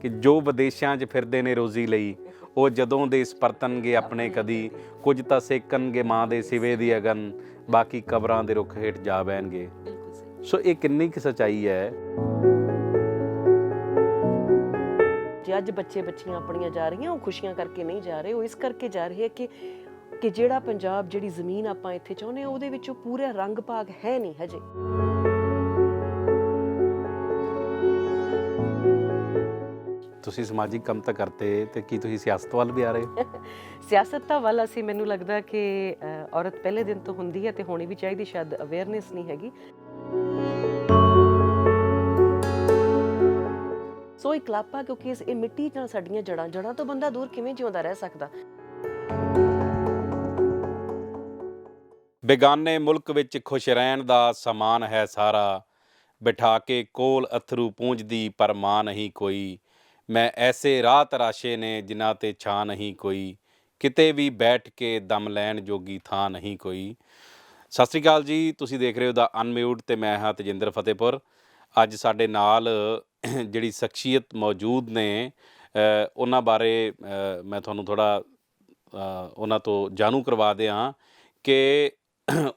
ਕਿ ਜੋ ਵਿਦੇਸ਼ਾਂ 'ਚ ਫਿਰਦੇ ਨੇ ਰੋਜ਼ੀ ਲਈ, ਉਹ ਜਦੋਂ ਦੇਸ ਪਰਤਣਗੇ ਆਪਣੇ ਕਦੀ, ਕੁਝ ਤਾਂ ਸੇਕਣਗੇ ਮਾਂ ਦੇ ਸਿਵੇ ਦੀ ਅਗਨ, ਬਾਕੀ ਕਬਰਾਂ ਦੇ ਰੁੱਖ ਹੇਠ ਜਾ ਬਹਿਣਗੇ। ਸੋ ਇਹ ਕਿੰਨੀ ਕੁ ਸੱਚਾਈ ਹੈ। ਜੇ ਅੱਜ ਬੱਚੇ ਬੱਚੀਆਂ ਆਪਣੀਆਂ ਜਾ ਰਹੀਆਂ, ਉਹ ਖੁਸ਼ੀਆਂ ਕਰਕੇ ਨਹੀਂ ਜਾ ਰਹੇ, ਉਹ ਇਸ ਕਰਕੇ ਜਾ ਰਹੇ ਹੈ ਕਿ ਜਿਹੜਾ ਪੰਜਾਬ, ਜਿਹੜੀ ਜ਼ਮੀਨ ਆਪਾਂ ਇੱਥੇ ਚਾਹੁੰਦੇ ਹਾਂ, ਉਹਦੇ ਵਿੱਚ ਉਹ ਪੂਰਾ ਰੰਗ ਭਾਗ ਹੈ ਨਹੀਂ ਹਜੇ। ਤੁਸੀਂ ਸਮਾਜਿਕ ਕੰਮ ਤਾਂ ਕਰਤੇ, ਤੇ ਕੀ ਤੁਸੀਂ ਸਿਆਸਤ ਵੱਲ ਵੀ ਆ ਰਹੇ? ਸਿਆਸਤ ਤਾਂ ਵੱਲ ਅਸੀਂ, ਮੈਨੂੰ ਲੱਗਦਾ ਕਿ ਔਰਤ ਪਹਿਲੇ ਦਿਨ ਤੋਂ ਹੁੰਦੀ ਹੈ ਤੇ ਹੋਣੀ ਵੀ ਚਾਹੀਦੀ, ਸ਼ਾਇਦ ਅਵੇਅਰਨੈਸ ਨਹੀਂ ਹੈਗੀ। ਸੋ ਇੱਕ ਲਾਪਾ, ਕਿਉਂਕਿ ਇਹ ਮਿੱਟੀ ਨਾਲ ਸਾਡੀਆਂ ਜੜ੍ਹਾਂ ਤੋਂ ਬੰਦਾ ਦੂਰ ਕਿਵੇਂ ਜਿਉਂਦਾ ਰਹਿ ਸਕਦਾ। ਬੇਗਾਨੇ ਮੁਲਕ ਵਿੱਚ ਖੁਸ਼ ਰਹਿਣ ਦਾ ਸਮਾਨ ਹੈ ਸਾਰਾ, ਬਿਠਾ ਕੇ ਕੋਲ ਅਥਰੂ ਪੂੰਝਦੀ ਪਰ ਮਾਂ ਨਹੀਂ ਕੋਈ। ਮੈਂ ਐਸੇ ਰਾਹ ਤਰਾਸ਼ੇ ਨੇ ਜਿਨ੍ਹਾਂ ਤੇ ਛਾਂ ਨਹੀਂ ਕੋਈ, ਕਿਤੇ ਵੀ ਬੈਠ ਕੇ ਦਮ ਲੈਣ ਜੋਗੀ ਥਾਂ ਨਹੀਂ ਕੋਈ। ਸਤਿ ਸ਼੍ਰੀ ਅਕਾਲ ਜੀ, ਤੁਸੀਂ ਦੇਖ ਰਹੇ ਹੋ ਦਾ ਅਨਮਿਊਟ ਤੇ ਮੈਂ ਹਾਂ ਤੇਜਿੰਦਰ ਫਤਿਹਪੁਰ। ਅੱਜ ਸਾਡੇ ਨਾਲ ਜਿਹੜੀ ਸ਼ਖਸੀਅਤ ਮੌਜੂਦ ਨੇ, ਉਹਨਾਂ ਬਾਰੇ ਮੈਂ ਤੁਹਾਨੂੰ ਥੋੜ੍ਹਾ ਉਹਨਾਂ ਤੋਂ ਜਾਣੂ ਕਰਵਾ ਦਿਆਂ ਕਿ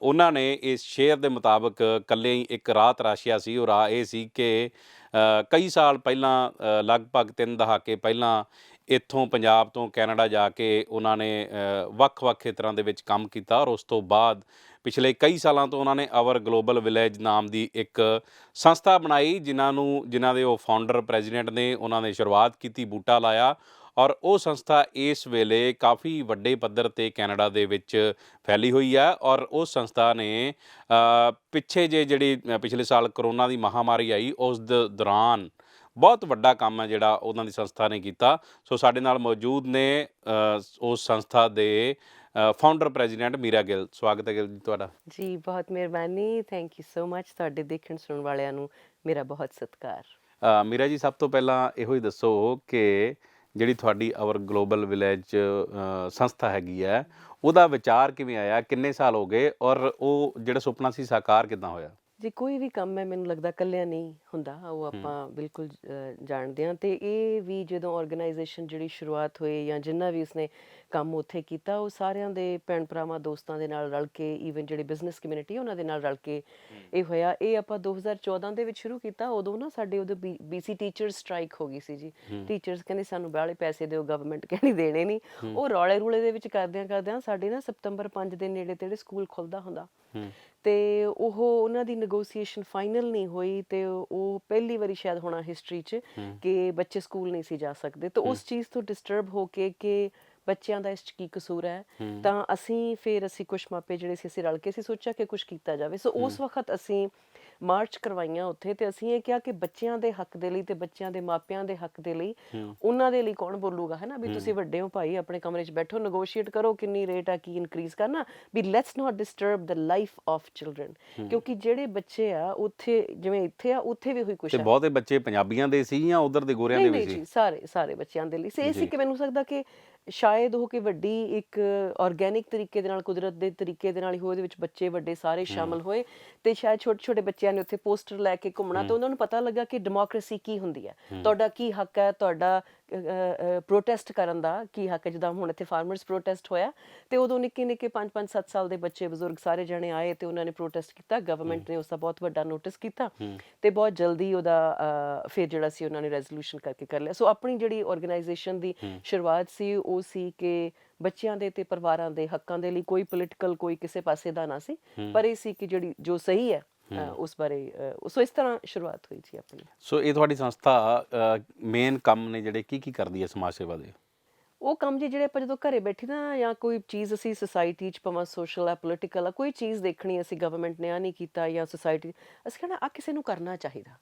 ਉਹਨਾਂ ਨੇ ਇਸ ਸ਼ੇਅਰ ਦੇ ਮੁਤਾਬਕ ਇਕੱਲੇ ਹੀ ਇੱਕ ਰਾਹ ਤਰਾਸ਼ਿਆ ਸੀ। ਉਹ ਰਾਹ ਇਹ ਸੀ ਕਿ ਕਈ ਸਾਲ ਪਹਿਲਾਂ, ਲਗਭਗ 3 ਦਹਾਕੇ ਪਹਿਲਾਂ, ਇੱਥੋਂ ਪੰਜਾਬ ਤੋਂ ਕੈਨੇਡਾ ਜਾ ਕੇ ਉਹਨਾਂ ਨੇ ਵੱਖ-ਵੱਖ ਖੇਤਰਾਂ ਦੇ ਵਿੱਚ ਕੰਮ ਕੀਤਾ, ਔਰ ਉਸ ਤੋਂ ਬਾਅਦ ਪਿਛਲੇ ਕਈ ਸਾਲਾਂ ਤੋਂ ਉਹਨਾਂ ਨੇ ਅਵਰ ਗਲੋਬਲ ਵਿਲੇਜ ਨਾਮ ਦੀ ਇੱਕ ਸੰਸਥਾ ਬਣਾਈ, ਜਿਨ੍ਹਾਂ ਦੇ ਉਹ ਫਾਊਂਡਰ ਪ੍ਰੈਜ਼ੀਡੈਂਟ ਨੇ। ਉਹਨਾਂ ਨੇ ਸ਼ੁਰੂਆਤ ਕੀਤੀ, ਬੂਟਾ ਲਾਇਆ, ਔਰ ਉਹ ਸੰਸਥਾ ਇਸ ਵੇਲੇ ਕਾਫੀ ਵੱਡੇ ਪੱਧਰ 'ਤੇ ਕੈਨੇਡਾ ਦੇ ਵਿੱਚ ਫੈਲੀ ਹੋਈ ਹੈ। ਔਰ ਉਸ ਸੰਸਥਾ ਨੇ ਪਿੱਛੇ ਜਿਹੜੀ ਪਿਛਲੇ ਸਾਲ ਕਰੋਨਾ ਦੀ ਮਹਾਂਮਾਰੀ ਆਈ, ਉਸ ਦੌਰਾਨ ਬਹੁਤ ਵੱਡਾ ਕੰਮ ਹੈ ਜਿਹੜਾ ਉਹਨਾਂ ਦੀ ਸੰਸਥਾ ਨੇ ਕੀਤਾ। ਸੋ ਸਾਡੇ ਨਾਲ ਮੌਜੂਦ ਨੇ ਉਸ ਸੰਸਥਾ ਦੇ ਫਾਊਂਡਰ ਪ੍ਰੈਜ਼ੀਡੈਂਟ ਮੀਰਾ ਗਿੱਲ। ਸਵਾਗਤ ਹੈ ਗਿੱਲ ਜੀ ਤੁਹਾਡਾ। ਜੀ ਬਹੁਤ ਮਿਹਰਬਾਨੀ, ਥੈਂਕ ਯੂ ਸੋ ਮਚ। ਤੁਹਾਡੇ ਦੇਖਣ ਸੁਣਨ ਵਾਲਿਆਂ ਨੂੰ ਮੇਰਾ ਬਹੁਤ ਸਤਿਕਾਰ। ਮੀਰਾ ਜੀ, ਸਭ ਤੋਂ ਪਹਿਲਾਂ ਇਹੋ ਹੀ ਦੱਸੋ ਕਿ ਜਿਹੜੀ ਤੁਹਾਡੀ ਅਵਰ ਗਲੋਬਲ ਵਿਲੇਜ ਸੰਸਥਾ ਹੈਗੀ ਹੈ, ਉਹਦਾ ਵਿਚਾਰ ਕਿਵੇਂ ਆਇਆ, ਕਿੰਨੇ ਸਾਲ ਹੋ ਗਏ, ਔਰ ਉਹ ਜਿਹੜਾ ਸੁਪਨਾ ਸੀ ਸਾਕਾਰ ਕਿੱਦਾਂ ਹੋਇਆ? ਜੇ ਕੋਈ ਵੀ ਕੰਮ ਹੈ, ਮੈਨੂੰ ਲੱਗਦਾ ਇਕੱਲਿਆਂ ਨਹੀਂ ਹੁੰਦਾ, ਉਹ ਆਪਾਂ ਬਿਲਕੁਲ ਜਾਣਦੇ ਹਾਂ। ਅਤੇ ਇਹ ਵੀ ਜਦੋਂ ਆਰਗੇਨਾਈਜੇਸ਼ਨ ਜਿਹੜੀ ਸ਼ੁਰੂਆਤ ਹੋਈ, ਜਾਂ ਜਿੰਨਾ ਵੀ ਉਸਨੇ ਕੰਮ ਉੱਥੇ ਕੀਤਾ, ਉਹ ਸਾਰਿਆਂ ਦੇ ਭੈਣ ਭਰਾਵਾਂ ਦੋਸਤਾਂ ਦੇ ਨਾਲ ਰਲ ਕੇ, ਈਵਨ ਜਿਹੜੇ ਬਿਜ਼ਨਸ ਕਮਿਊਨਿਟੀ ਉਹਨਾਂ ਦੇ ਨਾਲ ਰਲ ਕੇ ਇਹ ਹੋਇਆ। ਇਹ ਆਪਾਂ 2014 ਦੇ ਵਿੱਚ ਸ਼ੁਰੂ ਕੀਤਾ। ਉਦੋਂ ਨਾ ਸਾਡੇ ਉਦੋਂ BC ਟੀਚਰ ਸਟ੍ਰਾਈਕ ਹੋ ਗਈ ਸੀ ਜੀ। ਟੀਚਰਸ ਕਹਿੰਦੇ ਸਾਨੂੰ ਬਾਹਲੇ ਪੈਸੇ ਦਿਓ, ਗਵਰਨਮੈਂਟ ਕਹਿੰਦੀ ਦੇਣੇ ਨਹੀਂ। ਉਹ ਰੌਲੇ ਰੂਲੇ ਦੇ ਵਿੱਚ ਕਰਦਿਆਂ ਸਾਡੇ ਨਾ ਸਤੰਬਰ 5 ਦੇ ਨੇੜੇ ਤੇੜੇ ਸਕੂਲ ਖੁੱਲ੍ਹਦਾ ਹੁੰਦਾ, ਅਤੇ ਉਹਨਾਂ ਦੀ ਨੈਗੋਸੀਏਸ਼ਨ ਫਾਈਨਲ ਨਹੀਂ ਹੋਈ, ਅਤੇ ਉਹ ਪਹਿਲੀ ਵਾਰੀ ਸ਼ਾਇਦ ਹੋਣਾ ਹਿਸਟਰੀ 'ਚ ਕਿ ਬੱਚੇ ਸਕੂਲ ਨਹੀਂ ਸੀ ਜਾ ਸਕਦੇ। ਤਾਂ ਉਸ ਚੀਜ਼ ਤੋਂ ਡਿਸਟਰਬ ਹੋ ਕੇ ਕਿ ਬੱਚਿਆਂ ਦਾ ਇਸ 'ਚ ਕੀ ਕਸੂਰ ਹੈ, ਤਾਂ ਅਸੀਂ ਕੁਛ ਮਾਪੇ ਜਿਹੜੇ ਸੀ, ਅਸੀਂ ਰਲ ਕੇ ਅਸੀਂ ਸੋਚਿਆ ਕਿ ਕੁਛ ਕੀਤਾ ਜਾਵੇ। ਸੋ ਉਸ ਵਕਤ ਅਸੀਂ ਮਾਰਚ ਕਰਵਾਈਆਂ ਉੱਥੇ, ਅਤੇ ਅਸੀਂ ਇਹ ਕਿਹਾ ਕਿ ਬੱਚਿਆਂ ਦੇ ਹੱਕ ਦੇ ਲਈ ਅਤੇ ਬੱਚਿਆਂ ਦੇ ਮਾਪਿਆਂ ਦੇ ਹੱਕ ਦੇ ਲਈ, ਉਹਨਾਂ ਦੇ ਲਈ ਕੌਣ ਬੋਲੂਗਾ, ਹੈ ਨਾ, ਵੀ ਤੁਸੀਂ ਵੱਡੇ ਹੋ ਭਾਈ, ਆਪਣੇ ਕਮਰੇ 'ਚ ਬੈਠੋ, ਨੈਗੋਸ਼ੀਏਟ ਕਰੋ, ਕਿੰਨੀ ਰੇਟ ਆ, ਕੀ ਇਨਕਰੀਜ਼ ਕਰਨਾ, ਵੀ let's not disturb the life of children. ਕਿਉਂਕਿ ਜਿਹੜੇ ਬੱਚੇ ਆ ਉੱਥੇ, ਜਿਵੇਂ ਇੱਥੇ ਆ, ਉੱਥੇ ਵੀ ਹੋਈ ਕੁਛ ਹੈ। ਬਹੁਤੇ ਬੱਚੇ ਪੰਜਾਬੀਆਂ ਦੇ ਸੀ ਜਾਂ ਉਧਰ ਦੇ ਗੋਰਿਆਂ ਦੇ ਵੀ ਸੀ? ਸਾਰੇ ਬੱਚਿਆਂ ਦੇ ਲਈ ਇਹ ਸੀ ਕਿ ਮੈਨੂੰ ਸਕਦਾ ਕਿ ਸ਼ਾਇਦ ਉਹ ਕਿ ਵੱਡੀ ਇੱਕ ਆਰਗੈਨਿਕ ਤਰੀਕੇ ਦੇ ਨਾਲ, ਕੁਦਰਤ ਦੇ ਤਰੀਕੇ ਦੇ ਨਾਲ ਹੀ ਉਹਦੇ ਵਿੱਚ ਬੱਚੇ ਵੱਡੇ ਸਾਰੇ ਸ਼ਾਮਲ ਹੋਏ, ਅਤੇ ਸ਼ਾਇਦ ਛੋਟੇ ਛੋਟੇ ਬੱਚਿਆਂ ਨੇ ਉੱਥੇ ਪੋਸਟਰ ਲੈ ਕੇ ਘੁੰਮਣਾ, ਤਾਂ ਉਹਨਾਂ ਨੂੰ ਪਤਾ ਲੱਗਾ ਕਿ ਡੈਮੋਕ੍ਰੇਸੀ ਕੀ ਹੁੰਦੀ ਹੈ, ਤੁਹਾਡਾ ਕੀ ਹੱਕ ਹੈ, ਤੁਹਾਡਾ ਪ੍ਰੋਟੈਸਟ ਕਰਨ ਦਾ ਕੀ ਹੱਕ ਹੈ। ਜਿੱਦਾਂ ਹੁਣ ਇੱਥੇ ਫਾਰਮਰਸ ਪ੍ਰੋਟੈਸਟ ਹੋਇਆ, ਅਤੇ ਉਦੋਂ ਨਿੱਕੇ ਨਿੱਕੇ 5-5, 7 ਸਾਲ ਦੇ ਬੱਚੇ ਬਜ਼ੁਰਗ ਸਾਰੇ ਜਣੇ ਆਏ, ਅਤੇ ਉਹਨਾਂ ਨੇ ਪ੍ਰੋਟੈਸਟ ਕੀਤਾ। ਗਵਰਨਮੈਂਟ ਨੇ ਉਸਦਾ ਬਹੁਤ ਵੱਡਾ ਨੋਟਿਸ ਕੀਤਾ, ਅਤੇ ਬਹੁਤ ਜਲਦੀ ਉਹਦਾ ਫਿਰ ਜਿਹੜਾ ਸੀ ਉਹਨਾਂ ਨੇ ਰੈਜ਼ੋਲੂਸ਼ਨ ਕਰਕੇ ਕਰ ਲਿਆ। ਸੋ ਆਪਣੀ ਜਿਹੜੀ ਆਰਗੇਨਾਈਜੇਸ਼ਨ ਦੀ ਸ਼ੁਰੂਆਤ ਸੀ, ਉਹ ਸੀ ਕਿ ਬੱਚਿਆਂ ਦੇ ਅਤੇ ਪਰਿਵਾਰਾਂ ਦੇ ਹੱਕਾਂ ਦੇ ਲਈ, ਕੋਈ ਪੋਲੀਟੀਕਲ, ਕੋਈ ਕਿਸੇ ਪਾਸੇ ਦਾ ਨਾ ਸੀ, ਪਰ ਇਹ ਸੀ ਕਿ ਜਿਹੜੀ ਜੋ ਸਹੀ ਹੈ ਉਸ ਬਾਰੇ। ਸੋ ਇਸ ਤਰ੍ਹਾਂ ਸ਼ੁਰੂਆਤ ਹੋਈ ਸੀ ਆਪਣੀ। ਸੋ ਇਹ ਤੁਹਾਡੀ ਸੰਸਥਾ ਮੇਨ ਕੰਮ ਨੇ ਜਿਹੜੇ ਕੀ ਕਰਦੀ ਹੈ ਸਮਾਜ ਸੇਵਾ ਦੇ? ਉਹ ਕੰਮ ਜੀ ਜਿਹੜੇ ਆਪਾਂ ਜਦੋਂ ਘਰੇ ਬੈਠੇ ਨਾ, ਜਾਂ ਕੋਈ ਚੀਜ਼ ਅਸੀਂ ਸੁਸਾਇਟੀ 'ਚ, ਭਾਵੇਂ ਸੋਸ਼ਲ ਆ, ਪੋਲੀਟੀਕਲ ਆ, ਕੋਈ ਚੀਜ਼ ਦੇਖਣੀ, ਅਸੀਂ ਗਵਰਨਮੈਂਟ ਨੇ ਆਹ ਨਹੀਂ ਕੀਤਾ, ਜਾਂ ਸੁਸਾਇਟੀ, ਅਸੀਂ ਕਹਿਣਾ ਆਹ ਕਿਸੇ ਨੂੰ ਕਰਨਾ ਚਾਹੀਦਾ।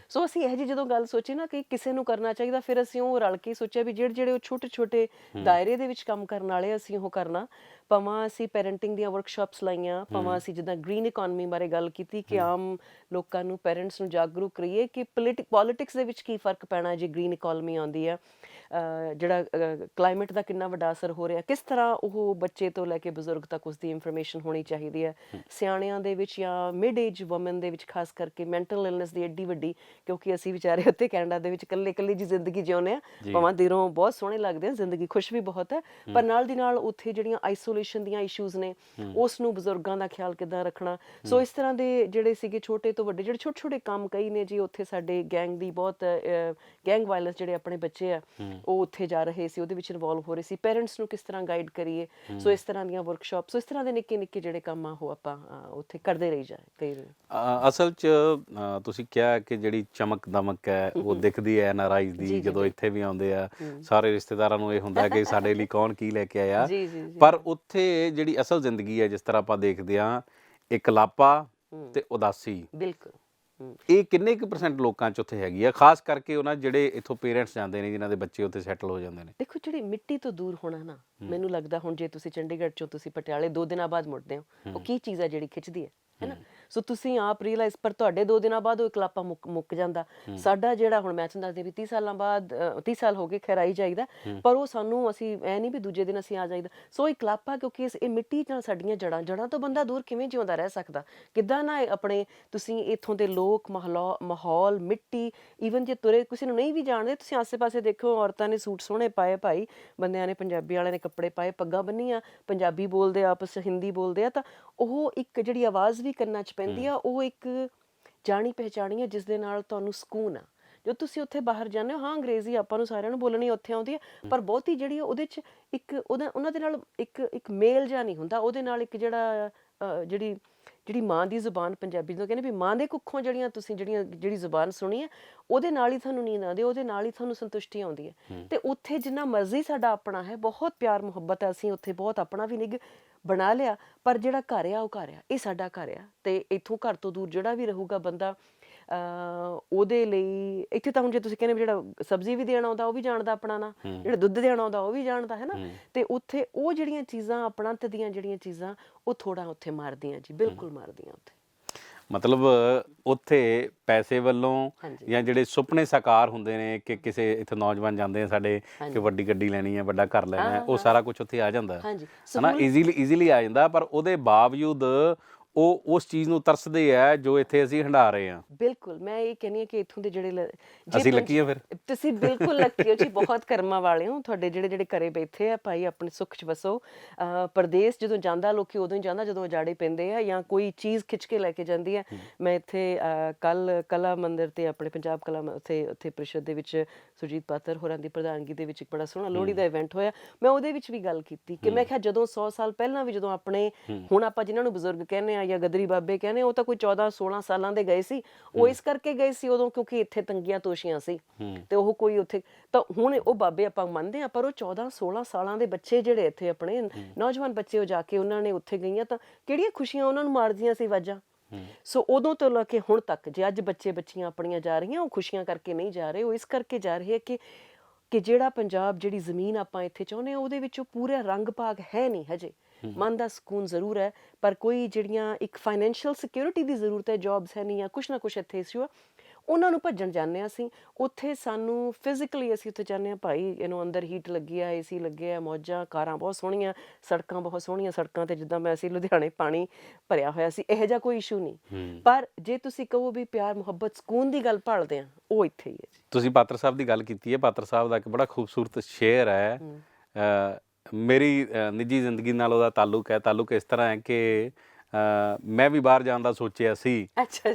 ਸੋ ਅਸੀਂ ਇਹੋ ਜਿਹੀ ਜਦੋਂ ਗੱਲ ਸੋਚੀ ਨਾ ਕਿ ਕਿਸੇ ਨੂੰ ਕਰਨਾ ਚਾਹੀਦਾ, ਫਿਰ ਅਸੀਂ ਉਹ ਰਲ ਕੇ ਸੋਚਿਆ ਵੀ ਜਿਹੜੇ ਉਹ ਛੋਟੇ ਛੋਟੇ ਦਾਇਰੇ ਦੇ ਵਿੱਚ ਕੰਮ ਕਰਨ ਵਾਲੇ, ਅਸੀਂ ਉਹ ਕਰਨਾ। ਭਾਵੇਂ ਅਸੀਂ ਪੈਰੈਂਟਿੰਗ ਦੀਆਂ ਵਰਕਸ਼ਾਪਸ ਲਾਈਆਂ, ਭਾਵੇਂ ਅਸੀਂ ਜਿੱਦਾਂ ਗ੍ਰੀਨ ਇਕੋਨਮੀ ਬਾਰੇ ਗੱਲ ਕੀਤੀ ਕਿ ਆਮ ਲੋਕਾਂ ਨੂੰ, ਪੈਰੈਂਟਸ ਨੂੰ ਜਾਗਰੂਕ ਕਰੀਏ ਕਿ ਪੋਲਿਟਿਕਸ ਦੇ ਵਿੱਚ ਕੀ ਫਰਕ ਪੈਣਾ ਜੇ ਗ੍ਰੀਨ ਇਕੋਨਮੀ ਆਉਂਦੀ ਆ, ਜਿਹੜਾ ਕਲਾਈਮੇਟ ਦਾ ਕਿੰਨਾ ਵੱਡਾ ਅਸਰ ਹੋ ਰਿਹਾ, ਕਿਸ ਤਰ੍ਹਾਂ ਉਹ ਬੱਚੇ ਤੋਂ ਲੈ ਕੇ ਬਜ਼ੁਰਗ ਤੱਕ ਉਸਦੀ ਇਨਫੋਰਮੇਸ਼ਨ ਹੋਣੀ ਚਾਹੀਦੀ ਹੈ। ਸਿਆਣਿਆਂ ਦੇ ਵਿੱਚ ਜਾਂ ਮਿਡ ਏਜ ਵੂਮਨ ਦੇ ਵਿੱਚ ਖਾਸ ਕਰਕੇ ਮੈਂਟਲ ਇਲਨੈਸ ਦੀ ਐਡੀ ਵੱਡੀ, ਕਿਉਂਕਿ ਅਸੀਂ ਵਿਚਾਰੇ ਉੱਥੇ ਕੈਨੇਡਾ ਦੇ ਵਿੱਚ ਇਕੱਲੇ ਜੀ ਜ਼ਿੰਦਗੀ ਜਿਉਂਦੇ ਆ, ਭਾਵੇਂ ਦਿਲੋਂ ਬਹੁਤ ਸੋਹਣੇ ਲੱਗਦੇ ਆ, ਜ਼ਿੰਦਗੀ ਖੁਸ਼ ਵੀ ਬਹੁਤ ਹੈ, ਪਰ ਨਾਲ ਦੀ ਨਾਲ ਉੱਥੇ ਜਿਹੜੀਆਂ ਆਈਸੋਲੇਸ਼ਨ ਦੀਆਂ ਇਸ਼ੂਜ਼ ਨੇ, ਉਸ ਨੂੰ ਬਜ਼ੁਰਗਾਂ ਦਾ ਖਿਆਲ ਕਿੱਦਾਂ ਰੱਖਣਾ। ਸੋ ਇਸ ਤਰ੍ਹਾਂ ਦੇ ਜਿਹੜੇ ਸੀਗੇ ਛੋਟੇ ਤੋਂ ਵੱਡੇ ਜਿਹੜੇ ਛੋਟੇ ਛੋਟੇ ਕੰਮ ਕਈ ਨੇ ਜੀ, ਉੱਥੇ ਸਾਡੇ ਗੈਂਗ ਦੀ ਬਹੁਤ ਗੈਂਗ ਵਾਇਲੈਂਸ, ਜਿਹੜੇ ਆਪਣੇ ਬੱਚੇ ਆ ਉਹ ਉੱਥੇ ਜਾ ਰਹੇ ਸੀ, ਉਹਦੇ ਵਿੱਚ ਇਨਵੋਲਵ ਹੋ ਰਹੇ ਸੀ, ਪੇਰੈਂਟਸ ਨੂੰ ਕਿਸ ਤਰ੍ਹਾਂ ਗਾਈਡ ਕਰੀਏ। ਸੋ ਇਸ ਤਰ੍ਹਾਂ ਦੀਆਂ ਵਰਕਸ਼ਾਪ, ਸੋ ਇਸ ਤਰ੍ਹਾਂ ਦੇ ਨਿੱਕੇ ਨਿੱਕੇ ਜਿਹੜੇ ਕੰਮ ਆ ਉਹ ਆਪਾਂ ਉੱਥੇ ਕਰਦੇ ਰਹੀ ਜਾਏ ਕਈ ਵਾਰ। ਅਸਲ 'ਚ ਤੁਸੀਂ ਕਿਹਾ ਕਿ ਜਿਹੜੀ ਚਮਕ ਦਮਕ ਹੈ ਉਹ ਦਿਖਦੀ ਹੈ NRIs ਦੀ, ਜਦੋਂ ਇੱਥੇ ਵੀ ਆਉਂਦੇ ਆ ਸਾਰੇ ਰਿਸ਼ਤੇਦਾਰਾਂ ਨੂੰ ਇਹ ਹੁੰਦਾ ਕਿ ਸਾਡੇ ਲਈ ਕੌਣ ਕੀ ਲੈ ਕੇ ਆਇਆ, ਪਰ ਉੱਥੇ ਜਿਹੜੀ ਅਸਲ ਜ਼ਿੰਦਗੀ ਹੈ ਜਿਸ ਤਰ੍ਹਾਂ ਆਪਾਂ ਦੇਖਦੇ ਹਾਂ, ਇਕਲਾਪਾ ਤੇ ਉਦਾਸੀ, ਬਿਲਕੁਲ ਇਹ ਕਿੰਨੇ ਕੁ % ਲੋਕਾਂ 'ਚ ਉੱਥੇ ਹੈਗੀ ਆ, ਖਾਸ ਕਰਕੇ ਉਹਨਾਂ ਜਿਹੜੇ ਇੱਥੋਂ ਪੇਰੈਂਟਸ ਜਾਂਦੇ ਨੇ ਜਿਨ੍ਹਾਂ ਦੇ ਬੱਚੇ ਉੱਥੇ ਸੈਟਲ ਹੋ ਜਾਂਦੇ ਨੇ? ਦੇਖੋ, ਜਿਹੜੀ ਮਿੱਟੀ ਤੋਂ ਦੂਰ ਹੋਣਾ ਨਾ, ਮੈਨੂੰ ਲੱਗਦਾ ਹੁਣ ਜੇ ਤੁਸੀਂ ਚੰਡੀਗੜ੍ਹ ਚੋਂ ਤੁਸੀਂ ਪਟਿਆਲੇ 2 ਦਿਨਾਂ ਬਾਅਦ ਮੁੜਦੇ ਹੋ, ਉਹ ਕੀ ਚੀਜ਼ ਹੈ ਜਿਹੜੀ ਖਿੱਚਦੀ ਹੈ ਨਾ। ਸੋ ਤੁਸੀਂ ਆਪ ਰੀਅਲਾਈਜ਼, ਪਰ ਤੁਹਾਡੇ 2 ਦਿਨਾਂ ਬਾਅਦ ਉਹ ਇਕਲਾਪਾ ਮੁੱਕ ਜਾਂਦਾ। ਸਾਡਾ ਜਿਹੜਾ ਹੁਣ ਮੈਂ ਤੁਹਾਨੂੰ ਦੱਸਦੀ ਵੀ 30 ਸਾਲਾਂ ਬਾਅਦ 30 ਸਾਲ ਹੋ ਗਏ ਖੈਰ ਆਈ ਜਾਈਦਾ, ਪਰ ਉਹ ਸਾਨੂੰ, ਅਸੀਂ ਐ ਨਹੀਂ ਵੀ ਦੂਜੇ ਦਿਨ ਅਸੀਂ ਆ ਜਾਈਦਾ। ਸੋ ਇਕਲਾਪਾ, ਕਿਉਂਕਿ ਇਹ ਮਿੱਟੀ ਨਾਲ ਸਾਡੀਆਂ ਜੜ੍ਹਾਂ ਤੋਂ ਬੰਦਾ ਦੂਰ ਕਿਵੇਂ ਜਿਉਂਦਾ ਰਹਿ ਸਕਦਾ, ਕਿੱਦਾਂ ਨਾ ਆਪਣੇ ਤੁਸੀਂ ਇੱਥੋਂ ਦੇ ਲੋਕ, ਮਾਹੌਲ, ਮਿੱਟੀ, ਈਵਨ ਜੇ ਤੁਰੇ ਕਿਸੇ ਨੂੰ ਨਹੀਂ ਵੀ ਜਾਣਦੇ, ਤੁਸੀਂ ਆਸੇ ਪਾਸੇ ਦੇਖੋ, ਔਰਤਾਂ ਨੇ ਸੂਟ ਸੋਹਣੇ ਪਾਏ ਭਾਈ, ਬੰਦਿਆਂ ਨੇ, ਪੰਜਾਬੀ ਵਾਲਿਆਂ ਨੇ ਕੱਪੜੇ ਪਾਏ, ਪੱਗਾਂ ਬੰਨੀਆਂ, ਪੰਜਾਬੀ ਬੋਲਦੇ ਆ, ਆਪਸ 'ਚ ਹਿੰਦੀ ਬੋਲਦੇ ਆ, ਤਾਂ ਉਹ ਇੱਕ ਜਿਹੜੀ ਆਵਾਜ਼ ਵੀ ਕੰਨਾਂ 'ਚ ਪੈਂਦੀ ਆ, ਉਹ ਇੱਕ ਜਾਣੀ ਪਹਿਚਾਣੀ ਹੈ ਜਿਸ ਦੇ ਨਾਲ ਤੁਹਾਨੂੰ ਸਕੂਨ ਆ। ਜੋ ਤੁਸੀਂ ਉੱਥੇ ਬਾਹਰ ਜਾਂਦੇ ਹੋ, ਹਾਂ ਅੰਗਰੇਜ਼ੀ ਆਪਾਂ ਨੂੰ ਸਾਰਿਆਂ ਨੂੰ ਬੋਲਣੀ ਉੱਥੇ ਆਉਂਦੀ ਹੈ, ਪਰ ਬਹੁਤੀ ਜਿਹੜੀ ਉਹਦੇ 'ਚ ਇੱਕ ਉਹਨਾਂ ਦੇ ਨਾਲ ਇੱਕ ਮੇਲ ਜਿਹਾ ਨਹੀਂ ਹੁੰਦਾ, ਉਹਦੇ ਨਾਲ ਇੱਕ ਜਿਹੜਾ ਜਿਹੜੀ ਮਾਂ ਦੀ ਜ਼ੁਬਾਨ, ਪੰਜਾਬੀ ਨੂੰ ਕਹਿੰਦੇ ਵੀ ਮਾਂ ਦੇ ਕੁੱਖੋਂ ਜਿਹੜੀ ਜ਼ੁਬਾਨ ਸੁਣੀ ਹੈ, ਉਹਦੇ ਨਾਲ ਹੀ ਤੁਹਾਨੂੰ ਨੀਂਦ ਆਉਂਦੀ ਹੈ, ਉਹਦੇ ਨਾਲ ਹੀ ਤੁਹਾਨੂੰ ਸੰਤੁਸ਼ਟੀ ਆਉਂਦੀ ਹੈ। ਤੇ ਉੱਥੇ ਜਿੰਨਾ ਮਰਜ਼ੀ ਸਾਡਾ ਆਪਣਾ ਹੈ, ਬਹੁਤ ਪਿਆਰ ਮੁਹੱਬਤ ਹੈ, ਅਸੀਂ ਉੱਥੇ ਬਹੁਤ ਆਪਣਾ ਵੀ ਨਿੱਘ ਬਣਾ ਲਿਆ, ਪਰ ਜਿਹੜਾ ਘਰ ਆ ਉਹ ਘਰ ਆ, ਇਹ ਸਾਡਾ ਘਰ ਆ। ਤੇ ਇੱਥੋਂ ਘਰ ਤੋਂ ਦੂਰ ਜਿਹੜਾ ਵੀ ਰਹੂਗਾ ਬੰਦਾ, ਉਹਦੇ ਲਈ ਇੱਥੇ ਤਾਂ ਹੁਣ ਜੇ ਤੁਸੀਂ ਕਹਿੰਦੇ ਜਿਹੜਾ ਸਬਜ਼ੀ ਵੀ ਦੇਣ ਆਉਂਦਾ ਉਹ ਵੀ ਜਾਣਦਾ ਆਪਣਾ ਨਾਂ, ਜਿਹੜਾ ਦੁੱਧ ਦੇਣ ਆਉਂਦਾ ਉਹ ਵੀ ਜਾਣਦਾ, ਹੈ ਨਾ। ਤੇ ਉੱਥੇ ਉਹ ਜਿਹੜੀਆਂ ਚੀਜ਼ਾਂ, ਆਪਣਤ ਦੀਆਂ ਜਿਹੜੀਆਂ ਚੀਜ਼ਾਂ, ਉਹ ਥੋੜਾ ਉੱਥੇ ਮਾਰਦੀਆਂ ਜੀ, ਬਿਲਕੁਲ ਮਾਰਦੀਆਂ ਉੱਥੇ। ਮਤਲਬ ਉੱਥੇ ਪੈਸੇ ਵੱਲੋਂ ਜਾਂ ਜਿਹੜੇ ਸੁਪਨੇ ਸਾਕਾਰ ਹੁੰਦੇ ਨੇ ਕਿ ਕਿਸੇ ਇੱਥੇ ਨੌਜਵਾਨ ਜਾਂਦੇ ਆ ਸਾਡੇ ਕਿ ਵੱਡੀ ਗੱਡੀ ਲੈਣੀ ਹੈ, ਵੱਡਾ ਘਰ ਲੈਣਾ ਹੈ, ਉਹ ਸਾਰਾ ਕੁਝ ਉੱਥੇ ਆ ਜਾਂਦਾ ਹੈ ਨਾ, ਈਜ਼ੀਲੀ ਆ ਜਾਂਦਾ, ਪਰ ਉਹਦੇ ਬਾਵਜੂਦ ਉਹ ਉਸ ਚੀਜ਼ ਨੂੰ ਤਰਸਦੇ ਆ ਜੋ ਇੱਥੇ ਅਸੀਂ ਹੰਢਾ ਰਹੇ ਹਾਂ। ਬਿਲਕੁਲ, ਮੈਂ ਇਹ ਕਹਿੰਦੀ ਹਾਂ ਕਿ ਇੱਥੋਂ ਦੇ ਜਿਹੜੇ ਅਸੀਂ ਲੱਕੀ ਆ, ਫਿਰ ਤੁਸੀਂ ਬਿਲਕੁਲ ਲੱਕੀ ਹੋ ਜੀ, ਬਹੁਤ ਕਰਮਾਂ ਵਾਲੇ ਹੋ, ਤੁਹਾਡੇ ਜਿਹੜੇ ਘਰੇ ਬੈਠੇ ਆ ਭਾਈ, ਆਪਣੇ ਸੁੱਖ 'ਚ ਵਸੋ। ਪਰਦੇਸ ਜਦੋਂ ਜਾਂਦਾ ਲੋਕੀ ਉਦੋਂ ਹੀ ਜਾਂਦਾ ਜਦੋਂ ਉਜਾੜੇ ਪੈਂਦੇ ਆ ਜਾਂ ਕੋਈ ਚੀਜ਼ ਖਿੱਚ ਕੇ ਲੈ ਕੇ ਜਾਂਦੀ ਹੈ। ਮੈਂ ਇੱਥੇ ਕੱਲ ਕਲਾ ਮੰਦਿਰ ਤੇ ਆਪਣੇ ਪੰਜਾਬ ਕਲਾ ਉੱਥੇ ਪ੍ਰੀਸ਼ਦ ਦੇ ਵਿੱਚ ਸੁਰਜੀਤ ਪਾਤਰ ਹੋਰਾਂ ਦੀ ਪ੍ਰਧਾਨਗੀ ਦੇ ਵਿੱਚ ਇੱਕ ਬੜਾ ਸੋਹਣਾ ਲੋਹੜੀ ਦਾ ਇਵੈਂਟ ਹੋਇਆ, ਮੈਂ ਉਹਦੇ ਵਿੱਚ ਵੀ ਗੱਲ ਕੀਤੀ ਕਿ ਮੈਂ ਕਿਹਾ ਜਦੋਂ 100 ਸਾਲ ਪਹਿਲਾਂ ਵੀ ਜਦੋਂ ਆਪਣੇ, ਹੁਣ ਆਪਾਂ ਜਿਨ੍ਹਾਂ ਨੂੰ ਬਜ਼ੁਰਗ ਕਹਿੰਦੇ ਆ ਜਾਂ ਗਦਰੀ ਬਾਬੇ ਕਹਿੰਦੇ, ਉਹ ਤਾਂ ਕੋਈ 14-16 ਸਾਲਾਂ ਦੇ ਗਏ ਸੀ, ਉਹ ਇਸ ਕਰਕੇ ਗਏ ਸੀ ਉਦੋਂ ਕਿਉਂਕਿ ਇੱਥੇ ਤੰਗੀਆਂ ਤੋਸ਼ੀਆਂ ਸੀ, ਤੇ ਉਹ ਕੋਈ ਉੱਥੇ, ਤਾਂ ਹੁਣ ਉਹ ਬਾਬੇ ਆਪਾਂ ਮੰਨਦੇ ਆ, ਪਰ ਉਹ 14-16 ਸਾਲਾਂ ਦੇ ਬੱਚੇ ਜਿਹੜੇ ਇੱਥੇ ਆਪਣੇ ਨੌਜਵਾਨ ਬੱਚੇ, ਉਹ ਜਾ ਕੇ ਉਹਨਾਂ ਨੇ ਉੱਥੇ ਗਈਆਂ ਤਾਂ ਕਿਹੜੀਆਂ ਖੁਸ਼ੀਆਂ ਉਹਨਾਂ ਨੂੰ ਮਾਰਦੀਆਂ ਸੀ ਆਵਾਜ਼ਾਂ। ਸੋ ਉਦੋਂ ਤੋਂ ਲੈ ਕੇ ਹੁਣ ਤੱਕ ਜੇ ਅੱਜ ਬੱਚੇ ਬੱਚੀਆਂ ਆਪਣੀਆਂ ਜਾ ਰਹੀਆਂ, ਉਹ ਖੁਸ਼ੀਆਂ ਕਰਕੇ ਨਹੀਂ ਜਾ ਰਹੇ, ਉਹ ਇਸ ਕਰਕੇ ਜਾ ਰਹੇ ਕਿ ਜਿਹੜਾ ਪੰਜਾਬ, ਜਿਹੜੀ ਜ਼ਮੀਨ ਆਪਾਂ ਇੱਥੇ ਚਾਹੁੰਦੇ ਹਾਂ, ਉਹਦੇ ਵਿੱਚ ਉਹ ਪੂਰਾ ਰੰਗ ਭਾਗ ਹੈ ਨਹੀਂ ਹਜੇ। ਮਨ ਦਾ ਸਕੂਨ ਜ਼ਰੂਰ ਹੈ, ਪਰ ਕੋਈ ਜਿਹੜੀਆਂ ਇੱਕ ਫਾਈਨੈਂਸ਼ੀਅਲ ਸਿਕਿਉਰਿਟੀ ਦੀ ਜ਼ਰੂਰਤ ਹੈ, ਜੌਬਸ ਹੈ ਨਹੀਂ, ਜਾਂ ਕੁਛ ਨਾ ਕੁਛ ਇੱਥੇ ਇਸ਼ੂ ਆ, ਉਹਨਾਂ ਨੂੰ ਭੱਜਣ ਜਾਂਦੇ ਹਾਂ ਅਸੀਂ। ਉੱਥੇ ਸਾਨੂੰ ਫਿਜ਼ੀਕਲੀ ਅਸੀਂ ਉੱਥੇ ਜਾਂਦੇ ਹਾਂ ਭਾਈ, ਇਹਨੂੰ ਅੰਦਰ ਹੀਟ ਲੱਗੀ ਆ, AC ਲੱਗੇ ਆ, ਮੌਜਾਂ, ਕਾਰਾਂ ਬਹੁਤ ਸੋਹਣੀਆਂ, ਸੜਕਾਂ ਬਹੁਤ ਸੋਹਣੀਆਂ, ਸੜਕਾਂ ਤੇ ਜਿੱਦਾਂ ਮੈਂ ਅਸੀਂ ਲੁਧਿਆਣੇ ਪਾਣੀ ਭਰਿਆ ਹੋਇਆ ਸੀ, ਇਹੋ ਜਿਹਾ ਕੋਈ ਇਸ਼ੂ ਨਹੀਂ। ਪਰ ਜੇ ਤੁਸੀਂ ਕਹੋ ਵੀ ਪਿਆਰ ਮੁਹੱਬਤ ਸਕੂਨ ਦੀ ਗੱਲ ਭਾਲਦੇ ਆ, ਉਹ ਇੱਥੇ ਹੀ ਹੈ ਜੀ। ਤੁਸੀਂ ਪਾਤਰ ਸਾਹਿਬ ਦੀ ਗੱਲ ਕੀਤੀ ਹੈ, ਪਾਤਰ ਸਾਹਿਬ ਦਾ ਇੱਕ ਬੜਾ ਖੂਬਸੂਰਤ ਸ਼ੇਅਰ ਹੈ, ਮੇਰੀ ਨਿੱਜੀ ਜ਼ਿੰਦਗੀ ਨਾਲ ਉਹਦਾ ਤਾਲੁਕ ਇਸ ਤਰ੍ਹਾਂ ਹੈ ਕਿ ਮੈਂ ਵੀ ਬਾਹਰ ਜਾਣ ਦਾ ਸੋਚਿਆ ਸੀ,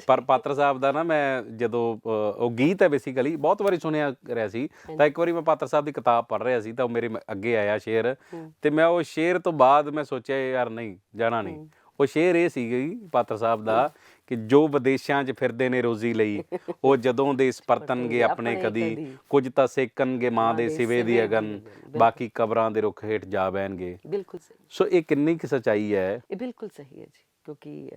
ਪਰ ਪਾਤਰ ਸਾਹਿਬ ਦਾ ਨਾ, ਮੈਂ ਜਦੋਂ ਉਹ ਗੀਤ ਹੈ ਬੇਸਿਕਲੀ ਬਹੁਤ ਵਾਰੀ ਸੁਣਿਆ ਰਿਹਾ ਸੀ, ਤਾਂ ਇੱਕ ਵਾਰੀ ਮੈਂ ਪਾਤਰ ਸਾਹਿਬ ਦੀ ਕਿਤਾਬ ਪੜ੍ਹ ਰਿਹਾ ਸੀ, ਤਾਂ ਉਹ ਮੇਰੇ ਅੱਗੇ ਆਇਆ ਸ਼ੇਅਰ, ਤੇ ਮੈਂ ਉਹ ਸ਼ੇਅਰ ਤੋਂ ਬਾਅਦ ਮੈਂ ਸੋਚਿਆ ਯਾਰ ਨਹੀਂ ਜਾਣਾ ਨਹੀਂ। ਉਹ ਸ਼ੇਅਰ ਇਹ ਸੀ ਪਾਤਰ ਸਾਹਿਬ ਦਾ ਕਿ ਜੋ ਵਿਦੇਸ਼ਾਂ 'ਚ ਫਿਰਦੇ ਨੇ ਰੋਜ਼ੀ ਲਈ, ਉਹ ਜਦੋਂ ਦੇਸ ਪਰਤਣਗੇ ਆਪਣੇ ਕਦੀ, ਕੁਝ ਤਾਂ ਸੇਕਣਗੇ ਮਾਂ ਦੇ ਸਿਵੇ ਦੀ ਅਗਨ, ਬਾਕੀ ਕਬਰਾਂ ਦੇ ਰੁੱਖ ਹੇਠ ਜਾ ਬਹਿਣਗੇ। ਬਿਲਕੁਲ ਸਹੀ। ਸੋ ਇਹ ਕਿੰਨੀ ਕੁ ਸੱਚਾਈ ਹੈ? ਇਹ ਬਿਲਕੁਲ ਸਹੀ ਹੈ ਜੀ, ਕਿਉਂਕਿ